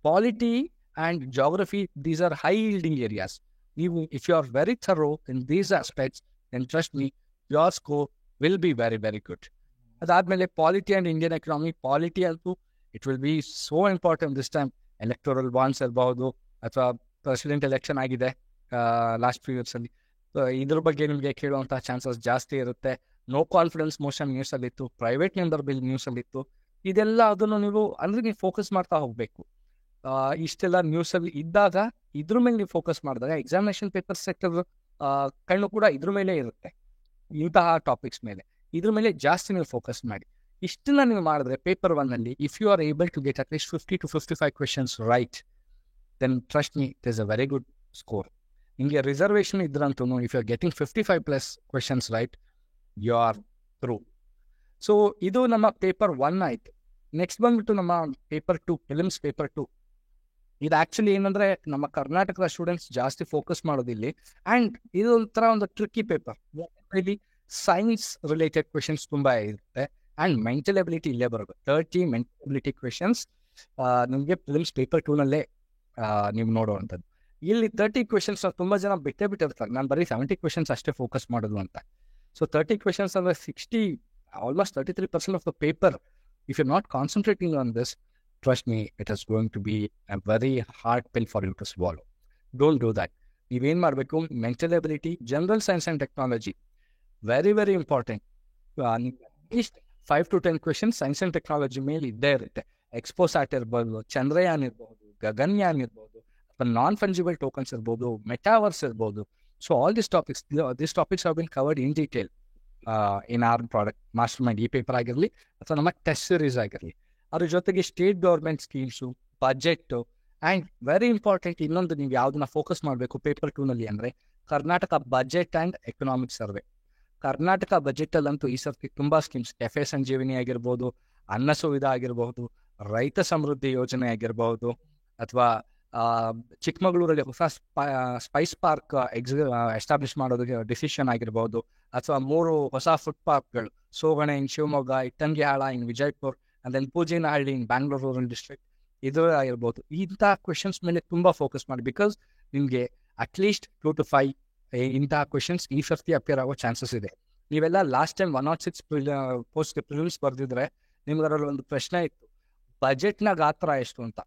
Polity and geography, these are high yielding areas. ನೀವು if you are very thorough in these aspects then trust me, your score will be very, very good. ಅದಾದ್ಮೇಲೆ polity and Indian economy. Polity ಅಂತೂ it will be so important this time. Electoral bonds ಇರ್ಬೋದು ಅಥವಾ ಪ್ರೆಸಿಡೆಂಟ್ ಎಲೆಕ್ಷನ್ ಆಗಿದೆ ಲಾಸ್ಟ್ ಫ್ಯೂ ಇಯರ್ಸಲ್ಲಿ. ಇದ್ರ ಬಗ್ಗೆ ನಿಮಗೆ ಕೇಳುವಂಥ ಚಾನ್ಸಸ್ ಜಾಸ್ತಿ ಇರುತ್ತೆ. ನೋ ಕಾನ್ಫಿಡೆನ್ಸ್ ಮೋಷನ್ ನ್ಯೂಸಲ್ಲಿತ್ತು, ಪ್ರೈವೇಟ್ ಮೆಂಬರ್ ಬಿಲ್ ನ್ಯೂಸಲ್ಲಿತ್ತು. ಇದೆಲ್ಲ ಅದನ್ನು ನೀವು ಅಂದರೆ ನೀವು ಫೋಕಸ್ ಮಾಡ್ತಾ ಹೋಗಬೇಕು. ಇಷ್ಟೆಲ್ಲ ನ್ಯೂಸಲ್ಲಿ ಇದ್ದಾಗ ಇದ್ರ ಮೇಲೆ ನೀವು ಫೋಕಸ್ ಮಾಡಿದಾಗ ಎಕ್ಸಾಮಿನೇಷನ್ ಪೇಪರ್ ಸೆಕ್ಟರ್ ಕಣ್ಣು ಕೂಡ ಇದ್ರ ಮೇಲೆ ಇರುತ್ತೆ, ಇಂತಹ ಟಾಪಿಕ್ಸ್ ಮೇಲೆ. ಇದ್ರ ಮೇಲೆ ಜಾಸ್ತಿ ನೀವು ಫೋಕಸ್ ಮಾಡಿ. ಇಷ್ಟನ್ನ ನೀವು ಮಾಡಿದ್ರೆ ಪೇಪರ್ 1ನಲ್ಲಿ if you are able to get at least 50 to 55 questions right, then trust me it is a very good score. ನಿಮಗೆ ರಿಸರ್ವೇಷನ್ ಇದ್ರಂತೂ if you are getting 55+ questions right, you are through. So ಇದು ನಮ್ಮ ಪೇಪರ್ 1 ಆಯಿತು. ನೆಕ್ಸ್ಟ್ ಬಂದ್ಬಿಟ್ಟು ನಮ್ಮ ಪೇಪರ್ 2, ಫಿಲಿಮ್ಸ್ ಪೇಪರ್ 2. ಇದು ಆ್ಯಕ್ಚುಲಿ ಏನಂದರೆ ನಮ್ಮ ಕರ್ನಾಟಕದ ಸ್ಟೂಡೆಂಟ್ಸ್ ಜಾಸ್ತಿ ಫೋಕಸ್ ಮಾಡೋದಿಲ್ಲಿ. ಆ್ಯಂಡ್ ಇದು ಒಂಥರ ಒಂದು ಟ್ರಿಕ್ಕಿ ಪೇಪರ್. ಇಲ್ಲಿ ಸೈನ್ಸ್ ರಿಲೇಟೆಡ್ ಕ್ವೆಶನ್ಸ್ ತುಂಬ ಇರುತ್ತೆ. ಆ್ಯಂಡ್ ಮೆಂಟಲ್ ಎಬಿಲಿಟಿ ಇಲ್ಲೇ ಬರೋದು. 30 ಮೆಂಟಲ್ ಎಬಿಲಿಟಿ ಕ್ವೆಶನ್ಸ್ ನಿಮಗೆ ಫಿಲಿಮ್ಸ್ ಪೇಪರ್ 2ನಲ್ಲೇ ನೀವು ನೋಡುವಂಥದ್ದು. ಇಲ್ಲಿ 30 ಕ್ವೆಶನ್ಸ್ ತುಂಬ ಜನ ಬಿಟ್ಟಿರ್ತಾರೆ. ನಾನು ಬರೀ 70 ಕ್ವೆಶನ್ಸ್ ಅಷ್ಟೇ ಫೋಕಸ್ ಮಾಡೋದು ಅಂತ. ಸೊ 30 ಕ್ವೆಶನ್ಸ್ ಅಂದರೆ almost 33% of the paper. If you not concentrating on this, trust me, it is going to be a very hard pill for you to swallow. Don't do that. ನೀವೇನು ಮಾಡಬೇಕು, mental ability, general science and technology, very very important. At least 5 to 10 questions science and technology ಮೇಲೆ ಇದ್ದೇ ಇರುತ್ತೆ. ಎಕ್ಸ್ಪೋಸಾಟ್ ಇರ್ಬೋದು, ಚಂದ್ರಯಾನ್ ಇರ್ಬೋದು, ಗಗನ್ಯಾನ್ ಇರ್ಬೋದು, ಅಥವಾ ನಾನ್ ಫಂಜಿಬಲ್ ಟೋಕನ್ಸ್ ಇರ್ಬೋದು, ಮೆಟಾವರ್ಸ್ ಇರ್ಬೋದು. So all this topics have been covered in detail in our product master mind. ಈ ಪೇಪರ್ ಆಗಿರಲಿ ಅಥವಾ ನಮ್ಮ ಟೆಸ್ಟ್ ಸೀರೀಸ್ ಆಗಿರಲಿ. ಅದ್ರ ಜೊತೆಗೆ state government schemes, budget, and very important ಇನ್ನೊಂದು ನೀವು ಯಾವುದನ್ನ ಫೋಕಸ್ ಮಾಡಬೇಕು ಪೇಪರ್ 2ನಲ್ಲಿ ಅಂದರೆ Karnataka budget and economic survey. Karnataka ಬಜೆಟಲ್ಲಂತೂ ಈ ಸರ್ತಿ ತುಂಬ ಸ್ಕೀಮ್ಸ್, ಕೆಫೆ ಸಂಜೀವಿನಿ ಆಗಿರ್ಬೋದು, ಅನ್ನ ಸುವಿಧಾ ಆಗಿರಬಹುದು, ರೈತ ಸಮೃದ್ಧಿ ಯೋಜನೆ ಆಗಿರಬಹುದು, ಅಥವಾ ಚಿಕ್ಕಮಗಳೂರಲ್ಲಿ ಹೊಸ ಸ್ಪೈಸ್ ಪಾರ್ಕ್ ಎಸ್ಟಾಬ್ಲಿಷ್ ಮಾಡೋದಕ್ಕೆ ಡಿಸಿಷನ್ ಆಗಿರ್ಬೋದು, ಅಥವಾ 3 ಹೊಸ ಫುಡ್ ಪಾರ್ಕ್ಗಳು, Sogane in Shivamogga, Ittangihal in Vijayapur, and then Pujinahalli in Bangalore rural district, ಇದು ಆಗಿರ್ಬೋದು. ಇಂಥ ಕ್ವೆಶನ್ಸ್ ಮೇಲೆ ತುಂಬಾ ಫೋಕಸ್ ಮಾಡಿ, ಬಿಕಾಸ್ ನಿಮಗೆ ಅಟ್ಲೀಸ್ಟ್ 2 to 5 ಇಂತಹ ಕ್ವೆಶನ್ಸ್ ಈ ಸರ್ತಿ ಅಪಿಯರ್ ಆಗೋ ಚಾನ್ಸಸ್ ಇದೆ. ನೀವೆಲ್ಲ ಲಾಸ್ಟ್ ಟೈಮ್ 106 ಪೋಸ್ಟ್ ಪ್ರಿಲಿಮ್ಸ್ ಬರ್ದಿದ್ರೆ ನಿಮ್ಗೆ ಅದರಲ್ಲಿ ಒಂದು ಪ್ರಶ್ನೆ ಇತ್ತು, ಬಜೆಟ್ನ ಗಾತ್ರ ಎಷ್ಟು ಅಂತ,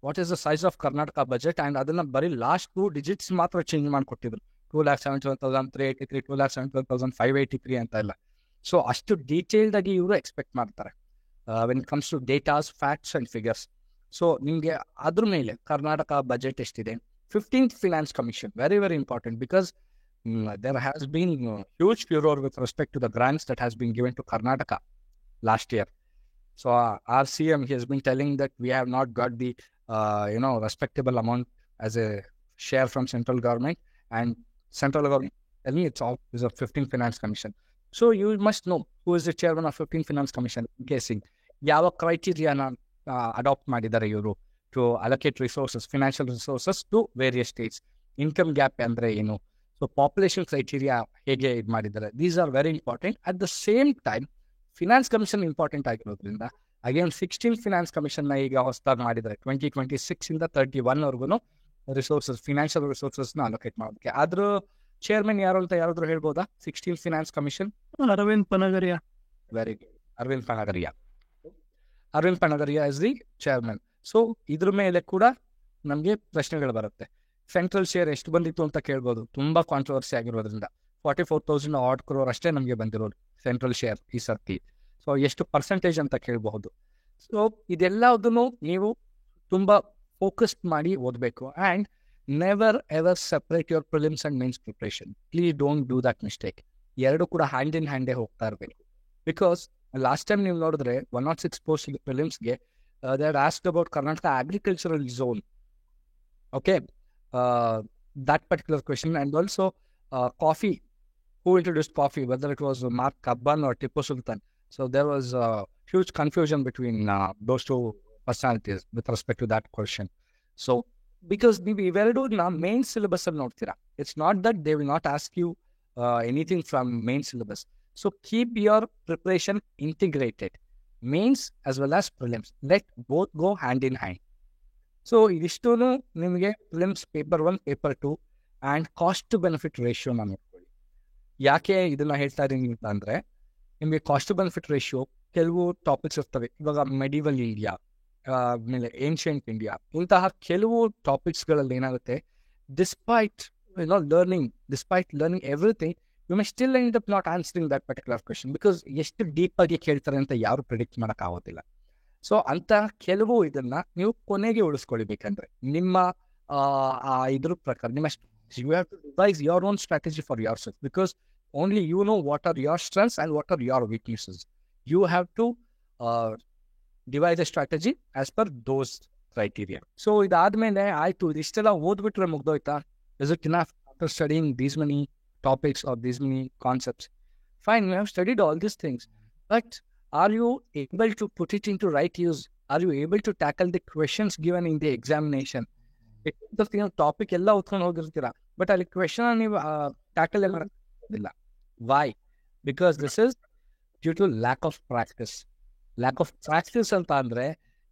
what is the size of Karnataka budget, and ಅದನ್ನ ಬರೀ ಲಾಸ್ಟ್ 2 digits ಮಾತ್ರ ಚೇಂಜ್ ಮಾಡಿಕೊಟ್ಟಿದ್ರು. 2,71,383, 2,71,583 ಅಂತ ಎಲ್ಲ. ಸೊ ಅಷ್ಟು ಡೀಟೇಲ್ಡ್ ಆಗಿ ಇವರು ಎಕ್ಸ್ಪೆಕ್ಟ್ ಮಾಡ್ತಾರೆ when it comes to datas, facts and figures. So ನಿಮಗೆ ಅದ್ರ ಮೇಲೆ ಕರ್ನಾಟಕ ಬಜೆಟ್ ಎಷ್ಟಿದೆ. 15th Finance Commission, very very important, because there has been huge furor with respect to the grants that has been given to Karnataka last year. So our CM, he has been telling that we have not got the respectable amount as a share from central government, and central government telling it's all is of 15th Finance Commission. So you must know who is the chairman of 15th Finance Commission. Guessing ಯಾವ ಕ್ರೈಟೀರಿಯಾನ ಅಡಾಪ್ಟ್ ಮಾಡಿದ್ದಾರೆ ಇವರು to allocate resources, financial resources to various states. Income gap ಅಂದರೆ ಏನು, ಸೊ ಪಾಪ್ಯುಲೇಷನ್ ಕ್ರೈಟೀರಿಯಾ ಹೇಗೆ ಇದು ಮಾಡಿದ್ದಾರೆ, these are very important. At the same time finance commission important ಆಗಿರೋದ್ರಿಂದ ಅಗೇನ್ 16th Finance Commission ಈಗ ಹೊಸದಾಗಿ ಮಾಡಿದ್ದಾರೆ. 2026 ಇಂದ 31 ರಿಸೋರ್ಸಸ್, ಫಿನಾನ್ಷಿಯಲ್ ರಿಸೋರ್ಸಸ್ನ ಅಲೋಕೇಟ್ ಮಾಡೋದಕ್ಕೆ. ಅದ್ರ ಚೇರ್ಮನ್ ಯಾರು ಅಂತ ಯಾರಾದ್ರೂ ಹೇಳ್ಬೋದಾ? 16th Finance Commission Arvind Panagariya. Very good, Arvind Panagariya is the chairman. So ಇದ್ರ ಮೇಲೆ ಕೂಡ ನಮಗೆ ಪ್ರಶ್ನೆಗಳು ಬರುತ್ತೆ. ಸೆಂಟ್ರಲ್ ಶೇರ್ ಎಷ್ಟು ಬಂದಿತ್ತು ಅಂತ ಕೇಳ್ಬೋದು, ತುಂಬಾ ಕಾಂಟ್ರವರ್ಸಿ ಆಗಿರೋದ್ರಿಂದ. 44,000 odd crore ಅಷ್ಟೇ ನಮಗೆ ಬಂದಿರೋದು ಸೆಂಟ್ರಲ್ ಶೇರ್ ಈ ಸರ್ತಿ. ಸೊ ಎಷ್ಟು ಪರ್ಸೆಂಟೇಜ್ ಅಂತ ಕೇಳಬಹುದು. ಸೊ ಇದೆಲ್ಲದನ್ನು ನೀವು ತುಂಬಾ ಫೋಕಸ್ಡ್ ಮಾಡಿ ಓದಬೇಕು. And never ever separate your prelims and mains preparation. Please don't do that mistake. ಎರಡು ಕೂಡ ಹ್ಯಾಂಡ್ ಇನ್ ಹ್ಯಾಂಡೇ ಹೋಗ್ತಾ ಇರಬೇಕು. ಬಿಕಾಸ್ ಲಾಸ್ಟ್ ಟೈಮ್ ನೀವು ನೋಡಿದ್ರೆ 106 post ಪ್ರಿಲಿಮ್ಸ್ಗೆ they had asked about Karnataka agricultural zone. Okay, that particular question, and also coffee. Who introduced coffee? Whether it was Mark Kabban or Tipu Sultan. So there was huge confusion between those two personalities with respect to that question. So because we were doing main syllabus al nodtira, it's not that they will not ask you anything from main syllabus. So keep your preparation integrated. Mains as well as prelims, let both go hand in hand. So ಇದಿಷ್ಟು ನಿಮಗೆ prelims paper 1, paper 2 and cost to benefit ರೇಷಿಯೋನ ನೋಡ್ಕೊಳ್ಳಿ. ಯಾಕೆ ಇದನ್ನ ಹೇಳ್ತಾ ಇದ್ದೀನಿ ಅಂತಂದರೆ, ನಿಮಗೆ ಕಾಸ್ಟ್ ಟು ಬೆನಿಫಿಟ್ ರೇಷಿಯೋ ಕೆಲವು ಟಾಪಿಕ್ಸ್ ಇರ್ತವೆ. ಇವಾಗ ಮೆಡಿವಲ್ ಇಂಡಿಯಾ, ಆಮೇಲೆ ಏನ್ಷಿಯಂಟ್ ಇಂಡಿಯಾ, ಇಂತಹ ಕೆಲವು ಟಾಪಿಕ್ಸ್ಗಳಲ್ಲಿ ಏನಾಗುತ್ತೆ, despite learning everything, you may still end up not answering that particular question, because ಎಷ್ಟು ಡೀಪ್ ಆಗಿ ಕೇಳ್ತಾರೆ ಅಂತ ಯಾರು ಪ್ರಿಡಿಕ್ಟ್ ಮಾಡಕ್ ಆಗೋದಿಲ್ಲ. ಸೊ ಅಂತ ಕೆಲವು ಇದನ್ನ ನೀವು ಕೊನೆಗೆ ಉಳಿಸ್ಕೊಳ್ಬೇಕಂದ್ರೆ ನಿಮ್ಮ ಇದ್ರ ಪ್ರಕಾರ ನಿಮ್ಮ you have to devise your own strategy for yourself, because only you know what are your strengths and what are your weaknesses. You have to devise a strategy as per those criteria. So ಇದಾದ್ಮೇಲೆ ಆಯ್ತು, ಇದಿಷ್ಟೆಲ್ಲ ಓದ್ಬಿಟ್ರೆ ಮುಗ್ದೋಯ್ತಾ? Is it enough after studying these many topics or these many concepts? Fine, you have studied all these things, but are you able to put it into right use? Are you able to tackle the questions given in the examination? Topic ella utಕೊಂಡು ಹೋಗಿರ್ತೀರಾ, ಬಟ್ ಅಲ್ಲಿ ಕ್ವೆಶನ್ ನೀವು ಟ್ಯಾಕಲ್ ಮಾಡೋದಿಲ್ಲ. Why? Because this is due to lack of practice. Lack of practice ಅಂತ ಅಂದ್ರೆ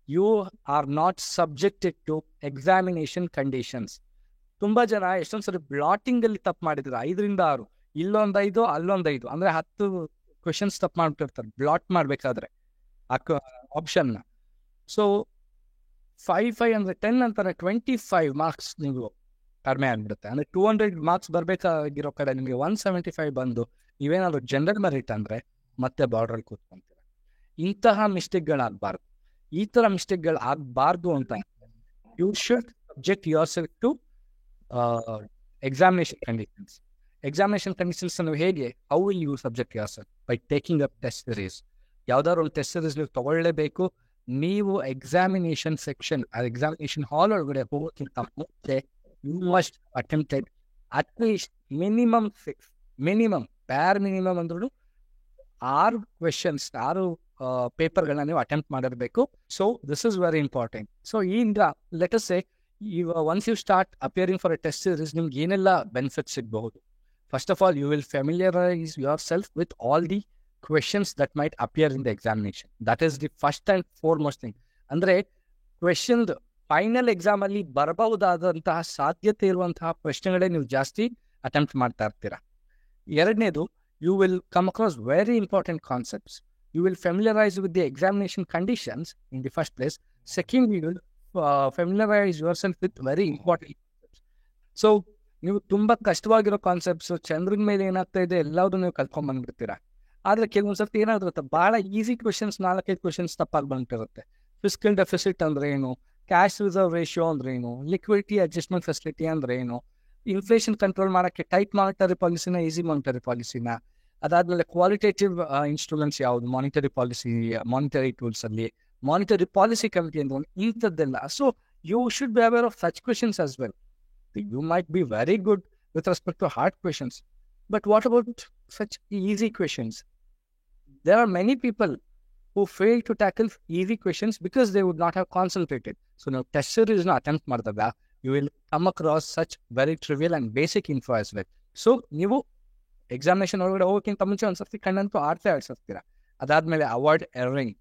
you are not subjected to examination conditions. ತುಂಬಾ ಜನ ಎಷ್ಟೊಂದ್ಸರಿ ಬ್ಲಾಟಿಂಗ್ ಅಲ್ಲಿ ತಪ್ಪು ಮಾಡಿದ್ರು, 5-6, ಇಲ್ಲೊಂದು 5 ಅಲ್ಲೊಂದು 5, ಅಂದ್ರೆ 10 ಕ್ವೆಶನ್ಸ್ ತಪ್ಪು ಮಾಡ್ಬಿಟ್ಟಿರ್ತಾರೆ ಬ್ಲಾಟ್ ಮಾಡ್ಬೇಕಾದ್ರೆ ಆಪ್ಷನ್. ಸೊ 5 ಅಂದ್ರೆ 10 ಅಂತಾರೆ, 25 ಮಾರ್ಕ್ಸ್ ನೀವು ಕಡಿಮೆ ಆಗ್ಬಿಡುತ್ತೆ. ಅಂದ್ರೆ 200 ಮಾರ್ಕ್ಸ್ ಬರ್ಬೇಕಾಗಿರೋ ಕಡೆ ನಿಮಗೆ 175 ಬಂದು ನೀವೇನಾದ್ರು ಜನರಲ್ ಮೆರಿಟ್ ಅಂದ್ರೆ ಮತ್ತೆ ಬಾರ್ಡರ್ ಕೂತ್ಕೊಂತೀರ. ಇಂತಹ ಮಿಸ್ಟೇಕ್ಗಳಾಗಬಾರ್ದು. ಈ ತರ ಮಿಸ್ಟೇಕ್ಗಳು ಆಗಬಾರ್ದು ಅಂತ you should subject yourself to examination conditions ಅನ್ನು ಹೇಗೆ, how will you subject yourself? By taking up test series. ಯಾವ್ದಾದ್ರು ಒಂದು ಟೆಸ್ಟ್ ಸೀರೀಸ್ ನೀವು ತಗೊಳ್ಳೇಬೇಕು. ನೀವು ಎಕ್ಸಾಮಿನೇಷನ್ ಸೆಕ್ಷನ್, ಎಕ್ಸಾಮಿನೇಷನ್ ಹಾಲ್ ಒಳಗಡೆ ಹೋಗೋಕ್ಕಿಂತ ಮುಂಚೆ you must attempted at least minimum 6, bare minimum ಅಂದ್ರೂ 6 ಕ್ವೆಶನ್ಸ್, 6 ಪೇಪರ್ಗಳನ್ನ ನೀವು ಅಟೆಂಪ್ಟ್ ಮಾಡಿರಬೇಕು. So this is very important. So ಈಗ let us say once you start appearing for a test series ನಿಮ್ಗೆ ಏನೆಲ್ಲ ಬೆನಿಫಿಟ್ಸ್ ಸಿಗಬಹುದು. First of all you will familiarise yourself with all the questions that might appear in the examination. That is the first and foremost thing. ಅಂದರೆ ಕ್ವೆಶನ್ ಫೈನಲ್ ಎಕ್ಸಾಮ್ ಅಲ್ಲಿ ಬರಬಹುದಾದಂತಹ ಸಾಧ್ಯತೆ ಇರುವಂತಹ ಪ್ರಶ್ನೆಗಳೇ ನೀವು ಜಾಸ್ತಿ ಅಟೆಂಪ್ಟ್ ಮಾಡ್ತಾ ಇರ್ತೀರಾ. ಎರಡನೇದು, you will come across very important concepts. You will familiarise with the examination conditions in the first place. Second, you will familiarise yourself with very important concepts. So ನೀವು ತುಂಬ ಕಷ್ಟವಾಗಿರೋ ಕಾನ್ಸೆಪ್ಟ್ಸ್, ಚಂದ್ರನ ಮೇಲೆ ಏನಾಗ್ತಾ ಇದೆ ಎಲ್ಲದೂ ನೀವು ಕಲ್ತ್ಕೊಂಡ್ಬಂದ್ಬಿಡ್ತೀರಾ. ಆದರೆ ಕೆಲವೊಂದ್ಸರ್ತಿ ಏನಾಗಿರುತ್ತೆ, ಭಾಳ ಈಸಿ ಕ್ವೆಶನ್ಸ್ 4-5 ಕ್ವೆಶನ್ಸ್ ತಪ್ಪಾಗಿ ಬಂದಿರುತ್ತೆ. ಫಿಸ್ಕಲ್ ಡೆಫಿಸಿಟ್ ಅಂದ್ರೆ ಏನು, ಕ್ಯಾಶ್ ರಿಸರ್ವ್ ರೇಷಿಯೋ ಅಂದ್ರೆ ಏನು, ಲಿಕ್ವಿಡಿಟಿ ಅಡ್ಜಸ್ಟ್ಮೆಂಟ್ ಫೆಸಿಲಿಟಿ ಅಂದ್ರೆ ಏನು, ಇನ್ಫ್ಲೇಷನ್ ಕಂಟ್ರೋಲ್ ಮಾಡೋಕ್ಕೆ ಟೈಟ್ ಮಾನಿಟರಿ ಪಾಲಿಸಿನ, ಈಸಿ ಮಾನಿಟರಿ ಪಾಲಿಸಿನ, ಅದಾದ್ಮೇಲೆ ಕ್ವಾಲಿಟೇಟಿವ್ ಇನ್ಸ್ಟ್ರೂಮೆಂಟ್ಸ್ ಯಾವುದು, ಮಾನಿಟರಿ ಪಾಲಿಸಿ, ಮಾನಿಟರಿ ಟೂಲ್ಸ್ ಅಲ್ಲಿ, ಮಾನಿಟರಿ ಪಾಲಿಸಿ ಕಮಿಟಿ ಅಂದ್ರೆ ಇಂಥದ್ದೆಲ್ಲ. So you should be aware of such questions as well. You might be very good with respect to hard questions, but what about such easy questions? There are many people who fail to tackle easy questions because they would not have concentrated. So now test series na attempt ಮಾಡಿದಾಗ you will come across such very trivial and basic info as well. So ನೀವು ಎಕ್ಸಾಮಿನೇಷನ್ ಒಳಗಡೆ ಹೋಗೋಕ್ಕಿಂತ ಮುಂಚೆ ಒಂದ್ಸರ್ತಿ ಕಣ್ಣಂತೂ ಆಡ್ತಿರ್ತೀರಾ. ಅದಾದ್ಮೇಲೆ avoid erring.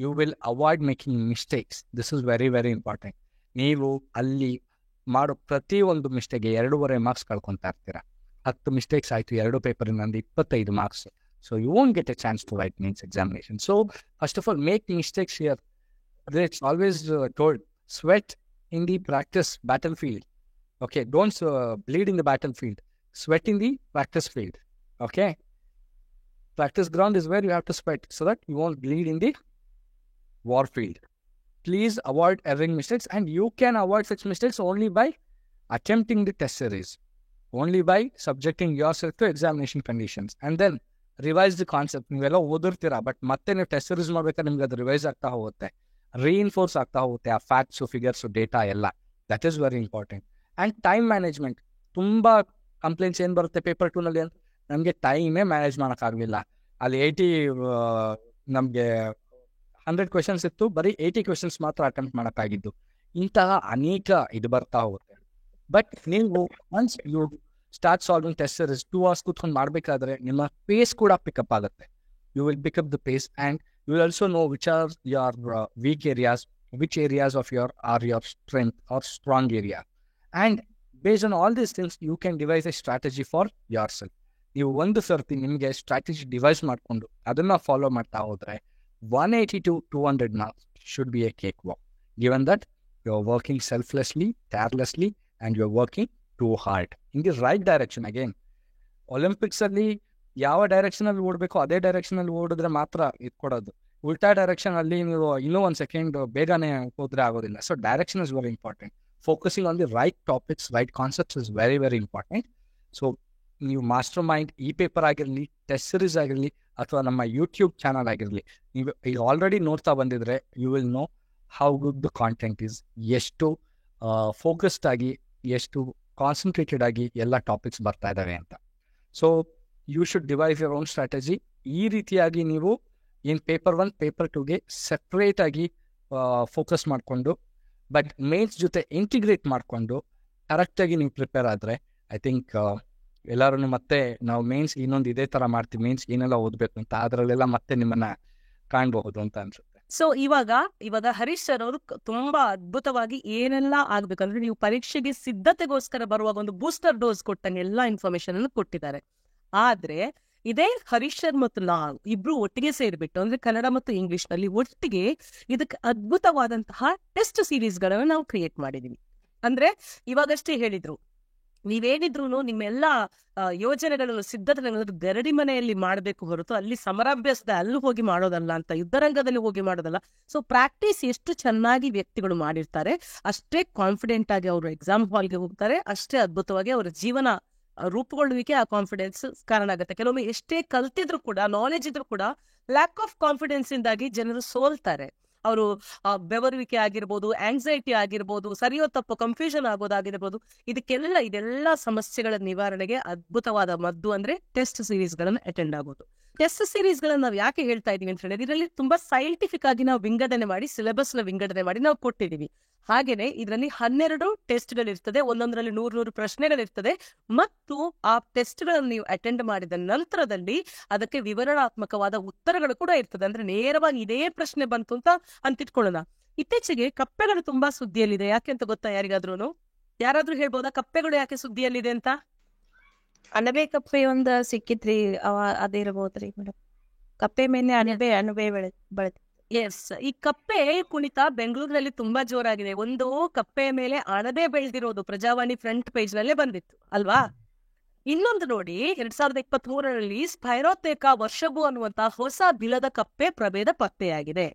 You will avoid making mistakes. This is very very important. ನೀವು ಅಲ್ಲಿ ಮಾಡೋ ಪ್ರತಿಯೊಂದು ಮಿಸ್ಟೇಕ್ಗೆ 2.5 ಮಾರ್ಕ್ಸ್ ಕಳ್ಕೊತಾ ಇರ್ತೀರಾ. 10 ಮಿಸ್ಟೇಕ್ಸ್ ಆಯಿತು 2 ಪೇಪರಿನಲ್ಲಿ 25 marks. So you won't get a chance to write mains examination. So first of all, make mistakes here. It's always told, sweat in the practice battlefield. Okay, don't bleed in the battlefield. Sweat in the practice field. Okay, practice ground is where you have to sweat so that you won't bleed in the war field. Please avoid erring mistakes, and you can avoid such mistakes only by attempting the test series, only by subjecting yourself to examination conditions, and then revise the concept. ನೀವೆಲ್ಲ ಓದಿರ್ತೀರಾ, ಬಟ್ ಮತ್ತೆ ನೀವು ಟೆಸ್ಟ್ ಸೀರೀಸ್ ಮಾಡ್ಬೇಕಾದ್ರೆ ನಿಮ್ಗೆ ಅದು ರಿವೈಸ್ ಆಗ್ತಾ ಹೋಗುತ್ತೆ, ರೀಇನ್ಫೋರ್ಸ್ ಆಗ್ತಾ ಹೋಗುತ್ತೆ ಆ ಫ್ಯಾಕ್ಟ್ಸು, ಫಿಗರ್ಸು, ಡೇಟಾ ಎಲ್ಲ. That is very important. And time management. ತುಂಬ ಕಂಪ್ಲೇಂಟ್ಸ್ ಏನು ಬರುತ್ತೆ ಪೇಪರ್ 2ನಲ್ಲಿ ಅಂತ, ನಮಗೆ ಟೈಮೇ ಮ್ಯಾನೇಜ್ ಮಾಡೋಕ್ಕಾಗಲಿಲ್ಲ, ಅಲ್ಲಿ 80 ನಮಗೆ 100 ಕ್ವೆಶನ್ಸ್ ಇತ್ತು, ಬರೀ 80 ಕ್ವೆಶನ್ಸ್ ಮಾತ್ರ ಅಟೆಂಪ್ಟ್ ಮಾಡೋಕ್ಕಾಗಿದ್ದು. ಇಂತಹ ಅನೇಕ ಇದು ಬರ್ತಾ ಹೋಗುತ್ತೆ. ಬಟ್ ನೀವು once you start solving test series 2 hours ಕೂತ್ಕೊಂಡು ಮಾಡಬೇಕಾದ್ರೆ ನಿಮ್ಮ ಪೇಸ್ ಕೂಡ ಪಿಕಪ್ ಆಗುತ್ತೆ. You will pick up the pace and you will also know which are your weak areas, which areas of your are your strength or strong area. And based on all these things you can devise a strategy for yourself. ನೀವು ಒಂದು ಸರ್ತಿ ನಿಮಗೆ ಸ್ಟ್ರಾಟಜಿ ಡಿವೈಸ್ ಮಾಡಿಕೊಂಡು ಅದನ್ನು ಫಾಲೋ ಮಾಡ್ತಾ ಹೋದರೆ 180 to 200 marks should be a cakewalk, given that you are working selflessly, tirelessly, and you are working too hard in the right direction. Again, Olympics ಅಲ್ಲಿ ಯಾವ ಡೈರೆಕ್ಷನ್ ಅಲ್ಲಿ ಓಡಬೇಕು ಅದೇ ಡೈರೆಕ್ಷನ್ ಅಲ್ಲಿ ಓಡಿದ್ರೆ ಮಾತ್ರ ಇದು ಕೊಡೋದು. ಉಲ್ಟಾ ಡೈರೆಕ್ಷನ್ ಅಲ್ಲಿ ನೀವು ಇನ್ನೂ 1 second ಬೇಗನೆ ಹೋದ್ರೆ ಆಗೋದಿಲ್ಲ. So direction is very important. Focusing on the right topics, right concepts is very very important. So ನೀವು ಮಾಸ್ಟರ್ ಮೈಂಡ್ ಈ ಪೇಪರ್ ಆಗಿರಲಿ, ಟೆಸ್ಟ್ ಸೀರೀಸ್ ಆಗಿರಲಿ, ಅಥವಾ ನಮ್ಮ ಯೂಟ್ಯೂಬ್ ಚಾನಲ್ ಆಗಿರಲಿ, ನೀವು ಈಗ ಆಲ್ರೆಡಿ ನೋಡ್ತಾ ಬಂದಿದ್ರೆ you will know how good the content is. ಎಷ್ಟು ಫೋಕಸ್ಡ್ ಆಗಿ, ಎಷ್ಟು ಕಾನ್ಸಂಟ್ರೇಟೆಡ್ ಆಗಿ ಎಲ್ಲ ಟಾಪಿಕ್ಸ್ ಬರ್ತಾ ಇದ್ದಾವೆ ಅಂತ. So you should devise your own strategy. ಈ ರೀತಿಯಾಗಿ ನೀವು ಏನು ಪೇಪರ್ 1, ಪೇಪರ್ 2ಗೆ ಸೆಪ್ರೇಟ್ ಆಗಿ ಫೋಕಸ್ ಮಾಡಿಕೊಂಡು, ಬಟ್ ಮೇನ್ಸ್ ಜೊತೆ ಇಂಟಿಗ್ರೇಟ್ ಮಾಡಿಕೊಂಡು ಕರೆಕ್ಟಾಗಿ ನೀವು ಪ್ರಿಪೇರ್ ಆದರೆ ಐ ಥಿಂಕ್ ಎಲ್ಲರೂ ಮತ್ತೆ ನಾವು ಮೇನ್ಸ್ ಇನ್ನೊಂದು ಇದೇ ಥರ ಮಾಡ್ತೀವಿ, ಮೇನ್ಸ್ ಏನೆಲ್ಲ ಓದಬೇಕು ಅಂತ ಅದರಲ್ಲೆಲ್ಲ ಮತ್ತೆ ನಿಮ್ಮನ್ನ ಕಾಣಬಹುದು ಅಂತ ಅನ್ಸುತ್ತೆ. ಸೊ ಇವಾಗ ಹರೀಶ್ ಸರ್ ಅವರು ತುಂಬಾ ಅದ್ಭುತವಾಗಿ ಏನೆಲ್ಲ ಆಗ್ಬೇಕಂದ್ರೆ ನೀವು ಪರೀಕ್ಷೆಗೆ ಸಿದ್ಧತೆಗೋಸ್ಕರ ಬರುವಾಗ ಒಂದು ಬೂಸ್ಟರ್ ಡೋಸ್ ಕೊಟ್ಟಂಗೆ ಎಲ್ಲಾ ಇನ್ಫಾರ್ಮೇಶನ್ ಅನ್ನು ಕೊಟ್ಟಿದ್ದಾರೆ. ಆದ್ರೆ ಇದೇ ಹರೀಶ್ ಸರ್ ಮತ್ತು ನಾವು ಇಬ್ರು ಒಟ್ಟಿಗೆ ಸೇರ್ಬಿಟ್ಟು ಅಂದ್ರೆ ಕನ್ನಡ ಮತ್ತು ಇಂಗ್ಲಿಷ್ ನಲ್ಲಿ ಒಟ್ಟಿಗೆ ಇದಕ್ಕೆ ಅದ್ಭುತವಾದಂತಹ ಟೆಸ್ಟ್ ಸೀರೀಸ್ ಗಳನ್ನ ನಾವು ಕ್ರಿಯೇಟ್ ಮಾಡಿದೀವಿ. ಅಂದ್ರೆ ಇವಾಗಷ್ಟೇ ಹೇಳಿದ್ರು, ನೀವೇನಿದ್ರು ನಿಮ್ಮೆಲ್ಲ ಯೋಜನೆಗಳನ್ನು, ಸಿದ್ಧತೆಗಳನ್ನು ಗರಡಿ ಮನೆಯಲ್ಲಿ ಮಾಡಬೇಕು ಹೊರತು ಅಲ್ಲಿ ಸಮರಾಭ್ಯಾಸದ ಅಲ್ಲೂ ಹೋಗಿ ಮಾಡೋದಲ್ಲ ಅಂತ, ಯುದ್ಧರಂಗದಲ್ಲಿ ಹೋಗಿ ಮಾಡೋದಲ್ಲ. ಸೊ ಪ್ರಾಕ್ಟೀಸ್ ಎಷ್ಟು ಚೆನ್ನಾಗಿ ವ್ಯಕ್ತಿಗಳು ಮಾಡಿರ್ತಾರೆ, ಅಷ್ಟೇ ಕಾನ್ಫಿಡೆಂಟ್ ಆಗಿ ಅವರು ಎಕ್ಸಾಮ್ ಹಾಲ್ಗೆ ಹೋಗ್ತಾರೆ, ಅಷ್ಟೇ ಅದ್ಭುತವಾಗಿ ಅವರ ಜೀವನ ರೂಪುಗೊಳ್ಳುವಿಕೆ ಆ ಕಾನ್ಫಿಡೆನ್ಸ್ ಕಾರಣ ಆಗುತ್ತೆ. ಕೆಲವೊಮ್ಮೆ ಎಷ್ಟೇ ಕಲ್ತಿದ್ರು ಕೂಡ, ನಾಲೆಜ್ ಇದ್ರು ಕೂಡ ಲ್ಯಾಕ್ ಆಫ್ ಕಾನ್ಫಿಡೆನ್ಸ್ ಇಂದಾಗಿ ಜನರು ಸೋಲ್ತಾರೆ. ಅವರು ಬೆವರುವಿಕೆ ಆಗಿರ್ಬೋದು, ಆಂಗ್ಸೈಟಿ ಆಗಿರ್ಬೋದು, ಸರಿಯೋ ತಪ್ಪು ಕನ್ಫ್ಯೂಷನ್ ಆಗೋದಾಗಿರ್ಬೋದು. ಇದೆಲ್ಲ ಸಮಸ್ಯೆಗಳ ನಿವಾರಣೆಗೆ ಅದ್ಭುತವಾದ ಮದ್ದು ಅಂದ್ರೆ ಟೆಸ್ಟ್ ಸೀರೀಸ್ ಗಳನ್ನ ಅಟೆಂಡ್ ಆಗೋದು. ಟೆಸ್ಟ್ ಸೀರೀಸ್ ಗಳನ್ನ ನಾವು ಯಾಕೆ ಹೇಳ್ತಾ ಇದೀವಿ ಅಂತ ಹೇಳಿದ್ರೆ, ಇದರಲ್ಲಿ ತುಂಬಾ ಸೈಂಟಿಫಿಕ್ ಆಗಿ ನಾವು ವಿಂಗಡಣೆ ಮಾಡಿ ಸಿಲೆಬಸ್ ನ ವಿಂಗಡಣೆ ಮಾಡಿ ನಾವು ಕೊಟ್ಟಿದೀವಿ. ಹಾಗೇನೆ ಇದರಲ್ಲಿ 12 ಟೆಸ್ಟ್ ಗಳಿರ್ತದೆ, ಒಂದೊಂದರಲ್ಲಿ 100 ಪ್ರಶ್ನೆಗಳಿರ್ತದೆ. ಮತ್ತು ಆ ಟೆಸ್ಟ್ ಗಳನ್ನು ನೀವು ಅಟೆಂಡ್ ಮಾಡಿದ ನಂತರದಲ್ಲಿ ಅದಕ್ಕೆ ವಿವರಣಾತ್ಮಕವಾದ ಉತ್ತರಗಳು ಕೂಡ ಇರ್ತದೆ. ಅಂದ್ರೆ ನೇರವಾಗಿ ಇದೇ ಪ್ರಶ್ನೆ ಬಂತು ಅಂತ ಇಟ್ಕೊಳ್ಳೋಣ. ಇತ್ತೀಚೆಗೆ ಕಪ್ಪೆಗಳು ತುಂಬಾ ಸುದ್ದಿಯಲ್ಲಿದೆ. ಯಾಕೆ ಅಂತ ಗೊತ್ತಾ ಯಾರಾದ್ರೂ ಹೇಳ್ಬೋದಾ ಕಪ್ಪೆಗಳು ಯಾಕೆ ಸುದ್ದಿಯಲ್ಲಿದೆ ಅಂತ? ಅಣಬೆ ಕಪ್ಪೆ ಒಂದ್ ಸಿಕ್ಕಿತ್ರಿ, ಅದಿರಬಹುದ್ರಿ ಮೇಡಮ್. ಕಪ್ಪೆ ಮೇಲೆ ಅಣಬೆ ಬೆಳೆದ. ಎಸ್, ಈ ಕಪ್ಪೆ ಕುಣಿತ ಬೆಂಗಳೂರಿನಲ್ಲಿ ತುಂಬಾ ಜೋರಾಗಿದೆ. ಒಂದು ಕಪ್ಪೆಯ ಮೇಲೆ ಅಣಬೆ ಬೆಳೆದಿರೋದು ಪ್ರಜಾವಾಣಿ ಫ್ರಂಟ್ ಪೇಜ್ ನಲ್ಲೇ ಬಂದಿತ್ತು ಅಲ್ವಾ? ಇನ್ನೊಂದು ನೋಡಿ, 2023ರಲ್ಲಿ ಸ್ಪೈರೋಥೆಕಾ ವರ್ಷಬು ಅನ್ನುವಂತಹ ಹೊಸ ಬಿಲದ ಕಪ್ಪೆ ಪ್ರಭೇದ ಪತ್ತೆಯಾಗಿದೆ.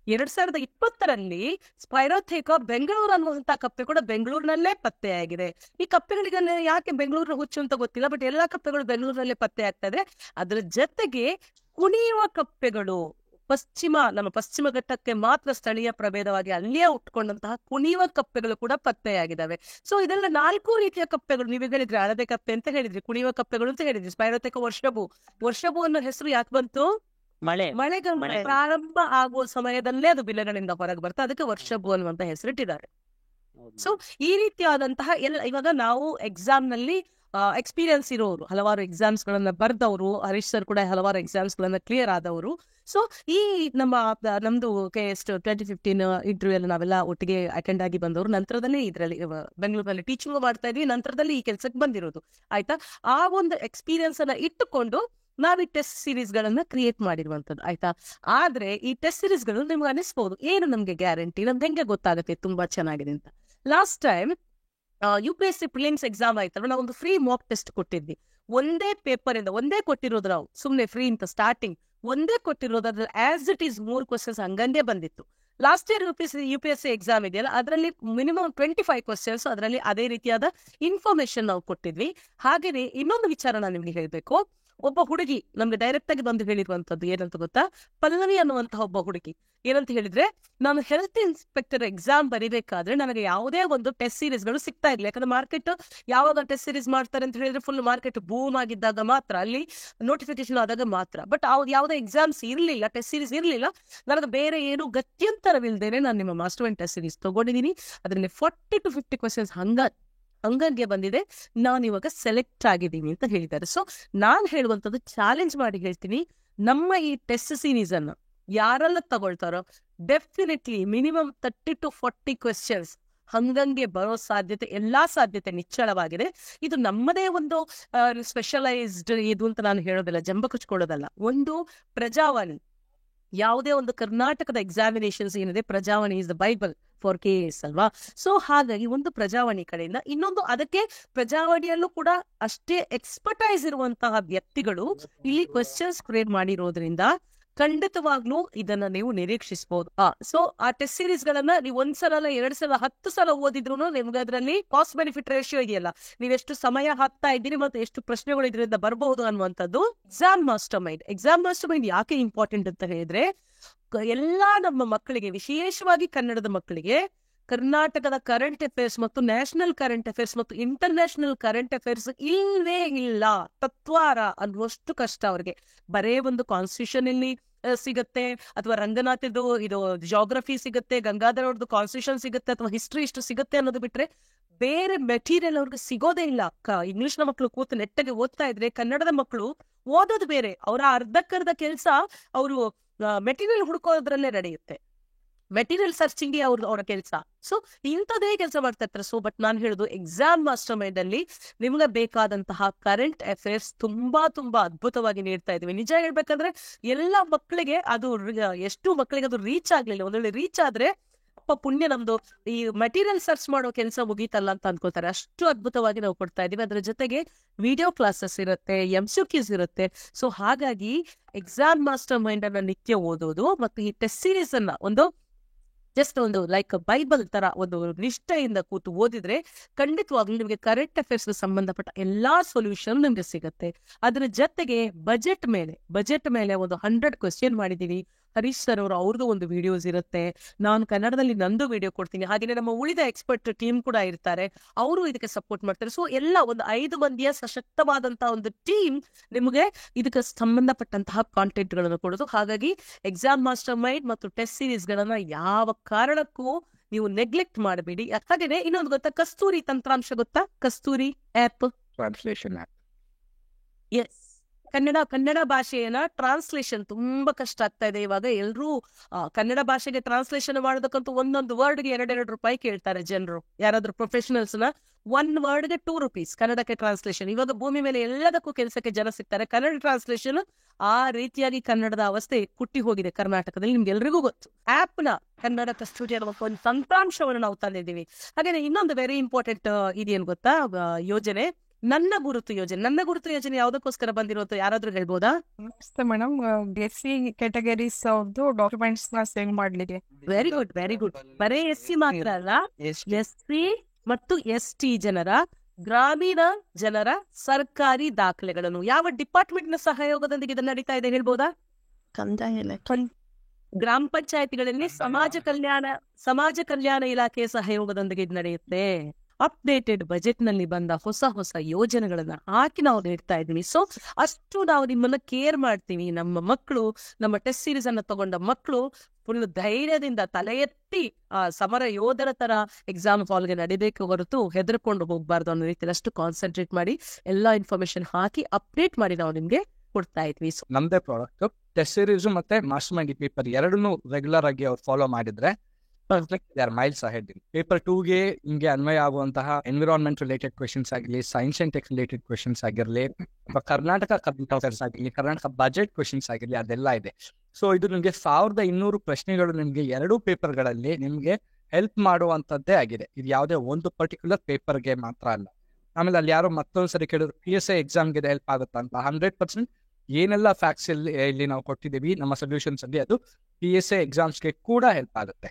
2020ರಲ್ಲಿ ಸ್ಪೈರೋಥೆಕಾ ಬೆಂಗಳೂರು ಅನ್ನುವಂತಹ ಕಪ್ಪೆ ಕೂಡ ಬೆಂಗಳೂರಿನಲ್ಲೇ ಪತ್ತೆಯಾಗಿದೆ. ಈ ಕಪ್ಪೆಗಳಿಗೆ ಯಾಕೆ ಬೆಂಗಳೂರಿನ ಹುಚ್ಚು ಅಂತ ಗೊತ್ತಿಲ್ಲ, ಬಟ್ ಎಲ್ಲಾ ಕಪ್ಪೆಗಳು ಬೆಂಗಳೂರಿನಲ್ಲೇ ಪತ್ತೆ ಆಗ್ತಾ ಇದೆ. ಅದ್ರ ಜೊತೆಗೆ ಕುಣಿಯುವ ಕಪ್ಪೆಗಳು ನಮ್ಮ ಪಶ್ಚಿಮ ಘಟ್ಟಕ್ಕೆ ಮಾತ್ರ ಸ್ಥಳೀಯ ಪ್ರಭೇದವಾಗಿ ಅಲ್ಲಿಯೇ ಉಟ್ಕೊಂಡಂತಹ ಕುಣಿಯುವ ಕಪ್ಪೆಗಳು ಕೂಡ ಪತ್ತೆಯಾಗಿದ್ದಾವೆ. ಸೊ ಇದೆಲ್ಲ 4 ರೀತಿಯ ಕಪ್ಪೆಗಳು. ನೀವೇ ಹೇಳಿದ್ರಿ ಅಣಬೆ ಕಪ್ಪೆ ಅಂತ ಹೇಳಿದ್ರಿ, ಕುಣಿಯುವ ಕಪ್ಪೆಗಳು ಅಂತ ಹೇಳಿದ್ರಿ, ಸ್ಪೈರೋಥೆಕಾ ವರ್ಷಬು ಅನ್ನೋ ಹೆಸರು ಯಾಕೆ ಬಂತು? ಮಳೆಗಾಲ ಪ್ರಾರಂಭ ಆಗುವ ಸಮಯದಲ್ಲೇ ಅದು ಬಿಲೆಗಳಿಂದ ಹೊರಗೆ ಬರ್ತಾ ಅದಕ್ಕೆ ವರ್ಷಬು ಅನ್ನುವಂತ ಹೆಸರಿಟ್ಟಿದ್ದಾರೆ. ಸೊ ಈ ರೀತಿಯಾದಂತಹ ಇವಾಗ ನಾವು ಎಕ್ಸಾಮ್ ನಲ್ಲಿ ಎಕ್ಸ್ಪೀರಿಯನ್ಸ್ ಇರೋರು, ಹಲವಾರು ಎಕ್ಸಾಮ್ಸ್ ಗಳನ್ನ ಬರ್ದವರು, ಹರೀಶ್ ಸರ್ ಕೂಡ ಹಲವಾರು ಎಕ್ಸಾಮ್ಸ್ ಗಳನ್ನ ಕ್ಲಿಯರ್ ಆದವರು. ಸೊ ಈ ನಮ್ದು KS 2015 ಇಂಟರ್ವ್ಯೂ ಅಲ್ಲಿ ನಾವೆಲ್ಲ ಒಟ್ಟಿಗೆ ಅಟೆಂಡ್ ಆಗಿ ಬಂದವರು. ನಂತರದಲ್ಲಿ ಇದರಲ್ಲಿ ಬೆಂಗಳೂರಿನಲ್ಲಿ ಟೀಚಿಂಗ್ ಮಾಡ್ತಾ ಇದ್ವಿ, ನಂತರದಲ್ಲಿ ಈ ಕೆಲಸಕ್ಕೆ ಬಂದಿರೋದು. ಆಯ್ತಾ? ಆ ಒಂದು ಎಕ್ಸ್ಪೀರಿಯನ್ಸ್ ಅನ್ನ ಇಟ್ಟುಕೊಂಡು ನಾವ್ ಈ ಟೆಸ್ಟ್ ಸೀರೀಸ್ ಗಳನ್ನ ಕ್ರಿಯೇಟ್ ಮಾಡಿರುವಂತದ್ದು. ಆಯ್ತಾ? ಆದ್ರೆ ಈ ಟೆಸ್ಟ್ ಸೀರೀಸ್ ಗಳು ನಿಮ್ಗೆ ಅನಿಸ್ಬಹುದು, ಏನು ನಮ್ಗೆ ಗ್ಯಾರಂಟಿ, ನಮ್ಗೆ ಹೆಂಗೆ ಗೊತ್ತಾಗುತ್ತೆ ತುಂಬಾ ಚೆನ್ನಾಗಿದೆ ಅಂತ. Last time UPSC prelims exam ಆಯ್ತಲ್ಲ, ನಾವು ಒಂದು ಫ್ರೀ ಮಾಕ್ ಟೆಸ್ಟ್ ಕೊಟ್ಟಿದ್ವಿ. ಒಂದೇ ಪೇಪರ್ ಇಂದ ಒಂದೇ ಕೊಟ್ಟಿರೋದು, ನಾವು ಸುಮ್ನೆ ಫ್ರೀ ಅಂತ ಸ್ಟಾರ್ಟಿಂಗ್ ಒಂದೇ ಕೊಟ್ಟಿರೋದು. ಅದ್ರಲ್ಲಿ ಆಸ್ ಇಟ್ ಈಸ್ 3 ಕ್ವಶನ್ಸ್ ಹಂಗಂಗೆ ಬಂದಿತ್ತು. ಲಾಸ್ಟ್ ಇಯರ್ UPSC ಎಕ್ಸಾಮ್ ಇದೆಯಲ್ಲ, ಅದರಲ್ಲಿ ಮಿನಿಮಮ್ 25 ಕ್ವಶನ್ಸ್, ಅದರಲ್ಲಿ ಅದೇ ರೀತಿಯಾದ ಇನ್ಫಾರ್ಮೇಶನ್ ನಾವು ಕೊಟ್ಟಿದ್ವಿ. ಹಾಗೇನೆ ಇನ್ನೊಂದು ವಿಚಾರ ನಾನು ನಿಮ್ಗೆ ಹೇಳ್ಬೇಕು. ಒಬ್ಬ ಹುಡುಗಿ ನಮ್ಗೆ ಡೈರೆಕ್ಟ್ ಆಗಿ ಬಂದು ಹೇಳಿರುವಂತದ್ದು ಏನಂತ ಗೊತ್ತಾ? ಪಲ್ಲವಿ ಅನ್ನುವಂತಹ ಒಬ್ಬ ಹುಡುಗಿ ಏನಂತ ಹೇಳಿದ್ರೆ, ನಾನು ಹೆಲ್ತ್ ಇನ್ಸ್ಪೆಕ್ಟರ್ ಎಕ್ಸಾಮ್ ಬರೀಬೇಕಾದ್ರೆ ನನಗೆ ಯಾವುದೇ ಒಂದು ಟೆಸ್ಟ್ ಸೀರೀಸ್ ಗಳು ಸಿಗ್ತಾ ಇರ್ಲಿಲ್ಲ. ಯಾಕಂದ್ರೆ ಮಾರ್ಕೆಟ್ ಯಾವಾಗ ಟೆಸ್ಟ್ ಸೀರೀಸ್ ಮಾಡ್ತಾರೆ ಅಂತ ಹೇಳಿದ್ರೆ ಫುಲ್ ಮಾರ್ಕೆಟ್ ಬೂಮ್ ಆಗಿದ್ದಾಗ ಮಾತ್ರ, ಅಲ್ಲಿ ನೋಟಿಫಿಕೇಶನ್ ಆದಾಗ ಮಾತ್ರ. ಬಟ್ ಯಾವುದೇ ಎಕ್ಸಾಮ್ಸ್ ಇರ್ಲಿಲ್ಲ, ಟೆಸ್ಟ್ ಸೀರೀಸ್ ಇರ್ಲಿಲ್ಲ. ನನಗೆ ಬೇರೆ ಏನು ಗತ್ಯಂತರವಿಲ್ದೇನೆ ನಾನು ನಿಮ್ಮ ಮಾಸ್ಟರ್ ಮೈಂಡ್ ಟೆಸ್ಟ್ ಸೀರೀಸ್ ತಗೊಂಡಿದ್ದೀನಿ. ಅದರಲ್ಲಿ 40 to 50 ಕ್ವಶನ್ಸ್ ಹಂಗಂಗೆ ಬಂದಿದೆ. ನಾನು ಇವಾಗ ಸೆಲೆಕ್ಟ್ ಆಗಿದ್ದೀನಿ ಅಂತ ಹೇಳಿದ್ದಾರೆ. ಸೊ ನಾನ್ ಹೇಳುವಂತದ್ದು, ಚಾಲೆಂಜ್ ಮಾಡಿ ಹೇಳ್ತೀನಿ, ನಮ್ಮ ಈ ಟೆಸ್ಟ್ ಸೀರೀಸ್ ಅನ್ನ ಯಾರೆಲ್ಲ ತಗೊಳ್ತಾರೋ ಡೆಫಿನೆಟ್ಲಿ ಮಿನಿಮಮ್ 30 to 40 ಕ್ವೆಶ್ಚನ್ಸ್ ಹಂಗಂಗೆ ಬರೋ ಎಲ್ಲಾ ಸಾಧ್ಯತೆ ನಿಚ್ಚಳವಾಗಿದೆ. ಇದು ನಮ್ಮದೇ ಒಂದು ಸ್ಪೆಷಲೈಸ್ಡ್ ಇದು ಅಂತ ನಾನು ಹೇಳೋದಿಲ್ಲ, ಜಂಬ ಕುಚ್ಕೊಳ್ಳೋದಲ್ಲ. ಒಂದು ಪ್ರಜಾವಾಣಿ, ಯಾವುದೇ ಒಂದು ಕರ್ನಾಟಕದ ಎಕ್ಸಾಮಿನೇಷನ್ಸ್ ಏನಿದೆ, Prajavani is the Bible for KS ಅಲ್ವಾ? ಸೊ ಹಾಗಾಗಿ ಒಂದು ಪ್ರಜಾವಾಣಿ ಕಡೆಯಿಂದ, ಇನ್ನೊಂದು ಅದಕ್ಕೆ ಪ್ರಜಾವಾಣಿಯಲ್ಲೂ ಕೂಡ ಅಷ್ಟೇ ಎಕ್ಸ್ಪರ್ಟೈಸ್ ಇರುವಂತಹ ವ್ಯಕ್ತಿಗಳು ಇಲ್ಲಿ ಕ್ವೆಶ್ಚನ್ಸ್ ಕ್ರಿಯೇಟ್ ಮಾಡಿರೋದ್ರಿಂದ ಖಂಡಿತವಾಗ್ಲೂ ಇದನ್ನ ನೀವು ನಿರೀಕ್ಷಿಸಬಹುದು. ಸೊ ಆ ಟೆಸ್ಟ್ ಸೀರೀಸ್ ಗಳನ್ನ ನೀವು 1 ಸಲ ಅಲ್ಲ 2 ಸಲ 10 ಸಲ ಓದಿದ್ರು ನಿಮ್ಗೆ ಅದರಲ್ಲಿ ಕಾಸ್ಟ್ ಬೆನಿಫಿಟ್ ರೇಷಿಯೋ ಇದೆಯಲ್ಲ, ನೀವೆಷ್ಟು ಸಮಯ ಹಾಕ್ತಾ ಇದ್ದೀರಿ ಮತ್ತು ಎಷ್ಟು ಪ್ರಶ್ನೆಗಳು ಇದರಿಂದ ಬರಬಹುದು ಅನ್ನುವಂಥದ್ದು. ಎಕ್ಸಾಮ್ ಮಾಸ್ಟರ್ ಮೈಂಡ್ ಯಾಕೆ ಇಂಪಾರ್ಟೆಂಟ್ ಅಂತ ಹೇಳಿದ್ರೆ, ಎಲ್ಲಾ ನಮ್ಮ ಮಕ್ಕಳಿಗೆ, ವಿಶೇಷವಾಗಿ ಕನ್ನಡದ ಮಕ್ಕಳಿಗೆ, ಕರ್ನಾಟಕದ ಕರೆಂಟ್ ಅಫೇರ್ಸ್ ಮತ್ತು ನ್ಯಾಷನಲ್ ಕರೆಂಟ್ ಅಫೇರ್ಸ್ ಮತ್ತು ಇಂಟರ್ನ್ಯಾಷನಲ್ ಕರೆಂಟ್ ಅಫೇರ್ಸ್ ಇಲ್ವೇ ಇಲ್ಲ. ತತ್ವಾರ ಅನ್ನುವಷ್ಟು ಕಷ್ಟ ಅವ್ರಿಗೆ. ಬರೇ ಒಂದು ಕಾನ್ಸ್ಟಿಟ್ಯೂಷನ್ ಇಲ್ಲಿ ಸಿಗತ್ತೆ, ಅಥವಾ ರಂಗನಾಥದ್ದು ಇದು ಜಾಗ್ರಫಿ ಸಿಗತ್ತೆ, ಗಂಗಾಧರ್ ಅವ್ರದ್ದು ಕಾನ್ಸ್ಟಿಟ್ಯೂಷನ್ ಸಿಗತ್ತೆ, ಅಥವಾ ಹಿಸ್ಟ್ರಿ ಇಷ್ಟು ಸಿಗತ್ತೆ ಅನ್ನೋದು ಬಿಟ್ರೆ ಬೇರೆ ಮೆಟೀರಿಯಲ್ ಅವ್ರಿಗೆ ಸಿಗೋದೇ ಇಲ್ಲ. ಇಂಗ್ಲಿಷ್ ನ ಮಕ್ಕಳು ಕೂತು ನೆಟ್ಟಗೆ ಓದ್ತಾ ಇದ್ರೆ, ಕನ್ನಡದ ಮಕ್ಕಳು ಓದೋದು ಬೇರೆ. ಅವರ ಅರ್ಧಕ್ಕರ್ಧ ಕೆಲಸ ಅವರು ಮೆಟೀರಿಯಲ್ ಹುಡುಕೋದ್ರಲ್ಲೇ ನಡೆಯುತ್ತೆ. ಮೆಟೀರಿಯಲ್ ಸರ್ಚಿಂಗ್ ಅವರ ಕೆಲಸ. ಸೊ ಇಂಥದೇ ಕೆಲಸ ಮಾಡ್ತಾ ಇರ್ತಾರೆ. ಸೊ ಬಟ್ ನಾನು ಹೇಳುದು, ಎಕ್ಸಾಮ್ ಮಾಸ್ಟರ್ ಮೈಂಡ್ ಅಲ್ಲಿ ನಿಮ್ಗೆ ಬೇಕಾದಂತಹ ಕರೆಂಟ್ ಅಫೇರ್ಸ್ ತುಂಬಾ ಅದ್ಭುತವಾಗಿ ನೀಡ್ತಾ ಇದೀವಿ. ನಿಜ ಹೇಳ್ಬೇಕಂದ್ರೆ ಎಲ್ಲ ಮಕ್ಕಳಿಗೆ ಅದು, ಎಷ್ಟು ಮಕ್ಕಳಿಗೆ ಅದು ರೀಚ್ ಆಗ್ಲಿಲ್ಲ, ಒಂದೊಳ್ಳೆ ರೀಚ್ ಆದ್ರೆ ಪುಣ್ಯ ನಮ್ದು, ಈ ಮೆಟೀರಿಯಲ್ ಸರ್ಚ್ ಮಾಡೋ ಕೆಲಸ ಮುಗೀತಲ್ಲ ಅಂತ ಅನ್ಕೋತಾರೆ. ಅಷ್ಟು ಅದ್ಭುತವಾಗಿ ನಾವು ಕೊಡ್ತಾ ಇದೀವಿ. ಅದ್ರ ಜೊತೆಗೆ ವಿಡಿಯೋ ಕ್ಲಾಸಸ್ ಇರುತ್ತೆ, MCQs ಇರುತ್ತೆ. ಸೊ ಹಾಗಾಗಿ ಎಕ್ಸಾಮ್ ಮಾಸ್ಟರ್ ಮೈಂಡ್ ಅನ್ನ ನಿತ್ಯ ಓದೋದು ಮತ್ತು ಈ ಟೆಸ್ಟ್ ಸೀರೀಸ್ ಅನ್ನ ಜಸ್ಟ್ ಒಂದು ಲೈಕ್ ಬೈಬಲ್ ತರ ಒಂದು ನಿಷ್ಠೆಯಿಂದ ಕೂತು ಓದಿದ್ರೆ ಖಂಡಿತವಾಗ್ಲೂ ನಿಮಗೆ ಕರೆಂಟ್ ಅಫೇರ್ಸ್ ಸಂಬಂಧಪಟ್ಟ ಎಲ್ಲಾ ಸೊಲ್ಯೂಷನ್ ನಿಮ್ಗೆ ಸಿಗುತ್ತೆ. ಅದ್ರ ಜೊತೆಗೆ ಬಜೆಟ್ ಮೇಲೆ ಒಂದು 100 ಕ್ವೆಶ್ಚನ್ ಮಾಡಿದೀವಿ. ಹರೀಶ್ ಸರ್ ಅವರು ಅವ್ರದ್ದು ಒಂದು ವಿಡಿಯೋಸ್ ಇರುತ್ತೆ, ನಾನು ಕನ್ನಡದಲ್ಲಿ ನಂದು ವಿಡಿಯೋ ಕೊಡ್ತೀನಿ, ಹಾಗೆಯೇ ನಮ್ಮ ಉಳಿದ ಎಕ್ಸ್ಪರ್ಟ್ ಟೀಮ್ ಕೂಡ ಇರ್ತಾರೆ, ಅವರು ಇದಕ್ಕೆ ಸಪೋರ್ಟ್ ಮಾಡ್ತಾರೆ. ಸೊ ಎಲ್ಲ ಒಂದು 5 ಮಂದಿಯ ಸಶಕ್ತವಾದಂತಹ ಒಂದು ಟೀಮ್ ನಿಮಗೆ ಇದಕ್ಕೆ ಸಂಬಂಧಪಟ್ಟಂತಹ ಕಾಂಟೆಂಟ್ ಗಳನ್ನು ಕೊಡೋದು. ಹಾಗಾಗಿ ಎಕ್ಸಾಮ್ ಮಾಸ್ಟರ್ ಮೈಂಡ್ ಮತ್ತು ಟೆಸ್ಟ್ ಸೀರೀಸ್ ಗಳನ್ನ ಯಾವ ಕಾರಣಕ್ಕೂ ನೀವು ನೆಗ್ಲೆಕ್ಟ್ ಮಾಡಬೇಡಿ. ಹಾಗೇನೆ ಇನ್ನೊಂದು ಗೊತ್ತಾ, ಕಸ್ತೂರಿ ತಂತ್ರಾಂಶ ಗೊತ್ತಾ? ಕಸ್ತೂರಿ ಆಪ್, ಟ್ರಾನ್ಸ್ಲೇಷನ್ ಎಸ್, ಕನ್ನಡ ಭಾಷೆಯನ್ನ ಟ್ರಾನ್ಸ್ಲೇಷನ್ ತುಂಬಾ ಕಷ್ಟ ಆಗ್ತಾ ಇದೆ ಇವಾಗ. ಎಲ್ರೂ ಕನ್ನಡ ಭಾಷೆಗೆ ಟ್ರಾನ್ಸ್ಲೇಷನ್ ಮಾಡೋದಕ್ಕಂತೂ ಒಂದೊಂದು ವರ್ಡ್ಗೆ 2 ರೂಪಾಯಿ ಕೇಳ್ತಾರೆ ಜನರು. ಯಾರಾದ್ರೂ ಪ್ರೊಫೆಷನಲ್ಸ್ ನ 1 ವರ್ಡ್ಗೆ 2 ರೂಪೀಸ್ ಕನ್ನಡಕ್ಕೆ ಟ್ರಾನ್ಸ್ಲೇಷನ್. ಇವಾಗ ಭೂಮಿ ಮೇಲೆ ಎಲ್ಲದಕ್ಕೂ ಕೆಲಸಕ್ಕೆ ಜನ ಸಿಗ್ತಾರೆ. ಕನ್ನಡ ಟ್ರಾನ್ಸ್ಲೇಷನ್ ಆ ರೀತಿಯಾಗಿ ಕನ್ನಡದ ಅವಸ್ಥೆ ಕುಟ್ಟಿ ಹೋಗಿದೆ ಕರ್ನಾಟಕದಲ್ಲಿ, ನಿಮ್ಗೆ ಎಲ್ರಿಗೂ ಗೊತ್ತು. ಆಪ್ ನ ಕನ್ನಡ ಕಸ್ತೂರಿ ಅನ್ನೋ ಒಂದು ತಂತ್ರಾಂಶವನ್ನು ನಾವು ತಂದಿದ್ದೀವಿ. ಹಾಗೇನೆ ಇನ್ನೊಂದು ವೆರಿ ಇಂಪಾರ್ಟೆಂಟ್ ಇದೇನು ಗೊತ್ತಾ, ಯೋಜನೆ ನನ್ನ ಗುರುತು ಯೋಜನೆ. ನನ್ನ ಗುರುತು ಯೋಜನೆ ಯಾವ್ದಕ್ಕೋಸ್ಕರ ಬಂದಿರೋದು ಯಾರಾದ್ರೂ ಹೇಳ್ಬೋದಾ? ನಮಸ್ತೆ ಮೇಡಮ್, SC ಕ್ಯಾಟಗರೀಸ್ ಅವ್ರದ್ದು ಡಾಕ್ಯುಮೆಂಟ್ಸ್ ನ ಸೇವ್ ಮಾಡ್ಲಿಕ್ಕೆ. Very good, very good. ಬರೇ SC ಮಾತ್ರ ಅಲ್ಲ, SC ಮತ್ತು ST ಜನರ, ಗ್ರಾಮೀಣ ಜನರ ಸರ್ಕಾರಿ ದಾಖಲೆಗಳನ್ನು ಯಾವ ಡಿಪಾರ್ಟ್ಮೆಂಟ್ ನ ಸಹಯೋಗದೊಂದಿಗೆ ಇದು ನಡೀತಾ ಇದೆ ಹೇಳ್ಬೋದಾ? ಕಂದಾಯ ಇಲಾಖೆ. ಗ್ರಾಮ ಪಂಚಾಯತಿಗಳಲ್ಲಿ ಸಮಾಜ ಕಲ್ಯಾಣ ಇಲಾಖೆಯ ಸಹಯೋಗದೊಂದಿಗೆ ಇದು ನಡೆಯುತ್ತೆ. ಅಪ್ಡೇಟೆಡ್ ಬಜೆಟ್ ನಲ್ಲಿ ಬಂದ ಹೊಸ ಯೋಜನೆಗಳನ್ನ ಹಾಕಿ ನಾವು ನೀಡ್ತಾ ಇದ್ದೀವಿ. ಸೊ ಅಷ್ಟು ನಾವು ನಿಮ್ಮನ್ನ ಕೇರ್ ಮಾಡ್ತೀವಿ. ನಮ್ಮ ಮಕ್ಕಳು, ನಮ್ಮ ಟೆಸ್ಟ್ ಸೀರೀಸ್ ಅನ್ನ ತಗೊಂಡ ಮಕ್ಕಳು ಫುಲ್ ಧೈರ್ಯದಿಂದ ತಲೆ ಎತ್ತಿ ಸಮರ ಯೋಧರ ತರ ಎಕ್ಸಾಮ್ ಹಾಲ್ಗೆ ನಡಿಬೇಕು ಹೊರತು ಹೆದರ್ಕೊಂಡು ಹೋಗ್ಬಾರ್ದು ಅನ್ನೋ ರೀತಿಯಲ್ಲಿ ಅಷ್ಟು ಕಾನ್ಸಂಟ್ರೇಟ್ ಮಾಡಿ ಎಲ್ಲಾ ಇನ್ಫಾರ್ಮೇಶನ್ ಹಾಕಿ ಅಪ್ಡೇಟ್ ಮಾಡಿ ನಾವು ನಿಮ್ಗೆ ಕೊಡ್ತಾ ಇದ್ವಿ. ನಮ್ದೇ ಪ್ರಾಡಕ್ಟ್ ಟೆಸ್ಟ್ ಸೀರೀಸ್ ಮತ್ತೆ ಮಾಸ್ಟರ್ ಮೈಂಡ್ ಪೇಪರ್ ಎರಡನ್ನೂ ರೆಗ್ಯುಲರ್ ಆಗಿ ಅವ್ರು ಫಾಲೋ ಮಾಡಿದ್ರೆ ಮೈಲ್ಸ್ ಅಹೆಡ್. ಪೇಪರ್ 2ಗೆ ನಿಮ್ಗೆ ಅನ್ವಯ ಆಗುವಂತಹ ಎನ್ವಿರಾನ್ಮೆಂಟ್ ರಿಲೇಟೆಡ್ ಕ್ವೆಶನ್ಸ್ ಆಗಿರಲಿ, science and tech related questions ಆಗಿರಲಿ, ಕರ್ನಾಟಕ ಆಗಿರಲಿ, ಕರ್ನಾಟಕ ಬಜೆಟ್ ಕ್ವೆಶನ್ಸ್ ಆಗಿರಲಿ, ಅದೆಲ್ಲ ಇದೆ. ಸೊ ಇದು ನಿಮ್ಗೆ 1200 ಪ್ರಶ್ನೆಗಳು ನಿಮ್ಗೆ 2 ಪೇಪರ್ಗಳಲ್ಲಿ ನಿಮ್ಗೆ ಹೆಲ್ಪ್ ಮಾಡುವಂತದ್ದೇ ಆಗಿದೆ. ಇದು ಯಾವುದೇ ಒಂದು ಪರ್ಟಿಕ್ಯುಲರ್ ಪೇಪರ್ಗೆ ಮಾತ್ರ ಅಲ್ಲ. ಆಮೇಲೆ ಅಲ್ಲಿ ಯಾರೋ ಮತ್ತೊಂದ್ಸರಿ ಕೇಳಿದ್ರು PSI ಎಕ್ಸಾಮ್ಗೆ ಹೆಲ್ಪ್ ಆಗುತ್ತಾ ಅಂತ. 100% ಏನೆಲ್ಲ ಫ್ಯಾಕ್ಟ್ಸ್ ಇಲ್ಲಿ ನಾವು ಕೊಟ್ಟಿದ್ದೀವಿ ನಮ್ಮ ಸೊಲ್ಯೂಷನ್ಸ್ ಅಲ್ಲಿ, ಅದು PSI ಎಕ್ಸಾಮ್ಸ್ಗೆ ಕೂಡ ಹೆಲ್ಪ್ ಆಗುತ್ತೆ.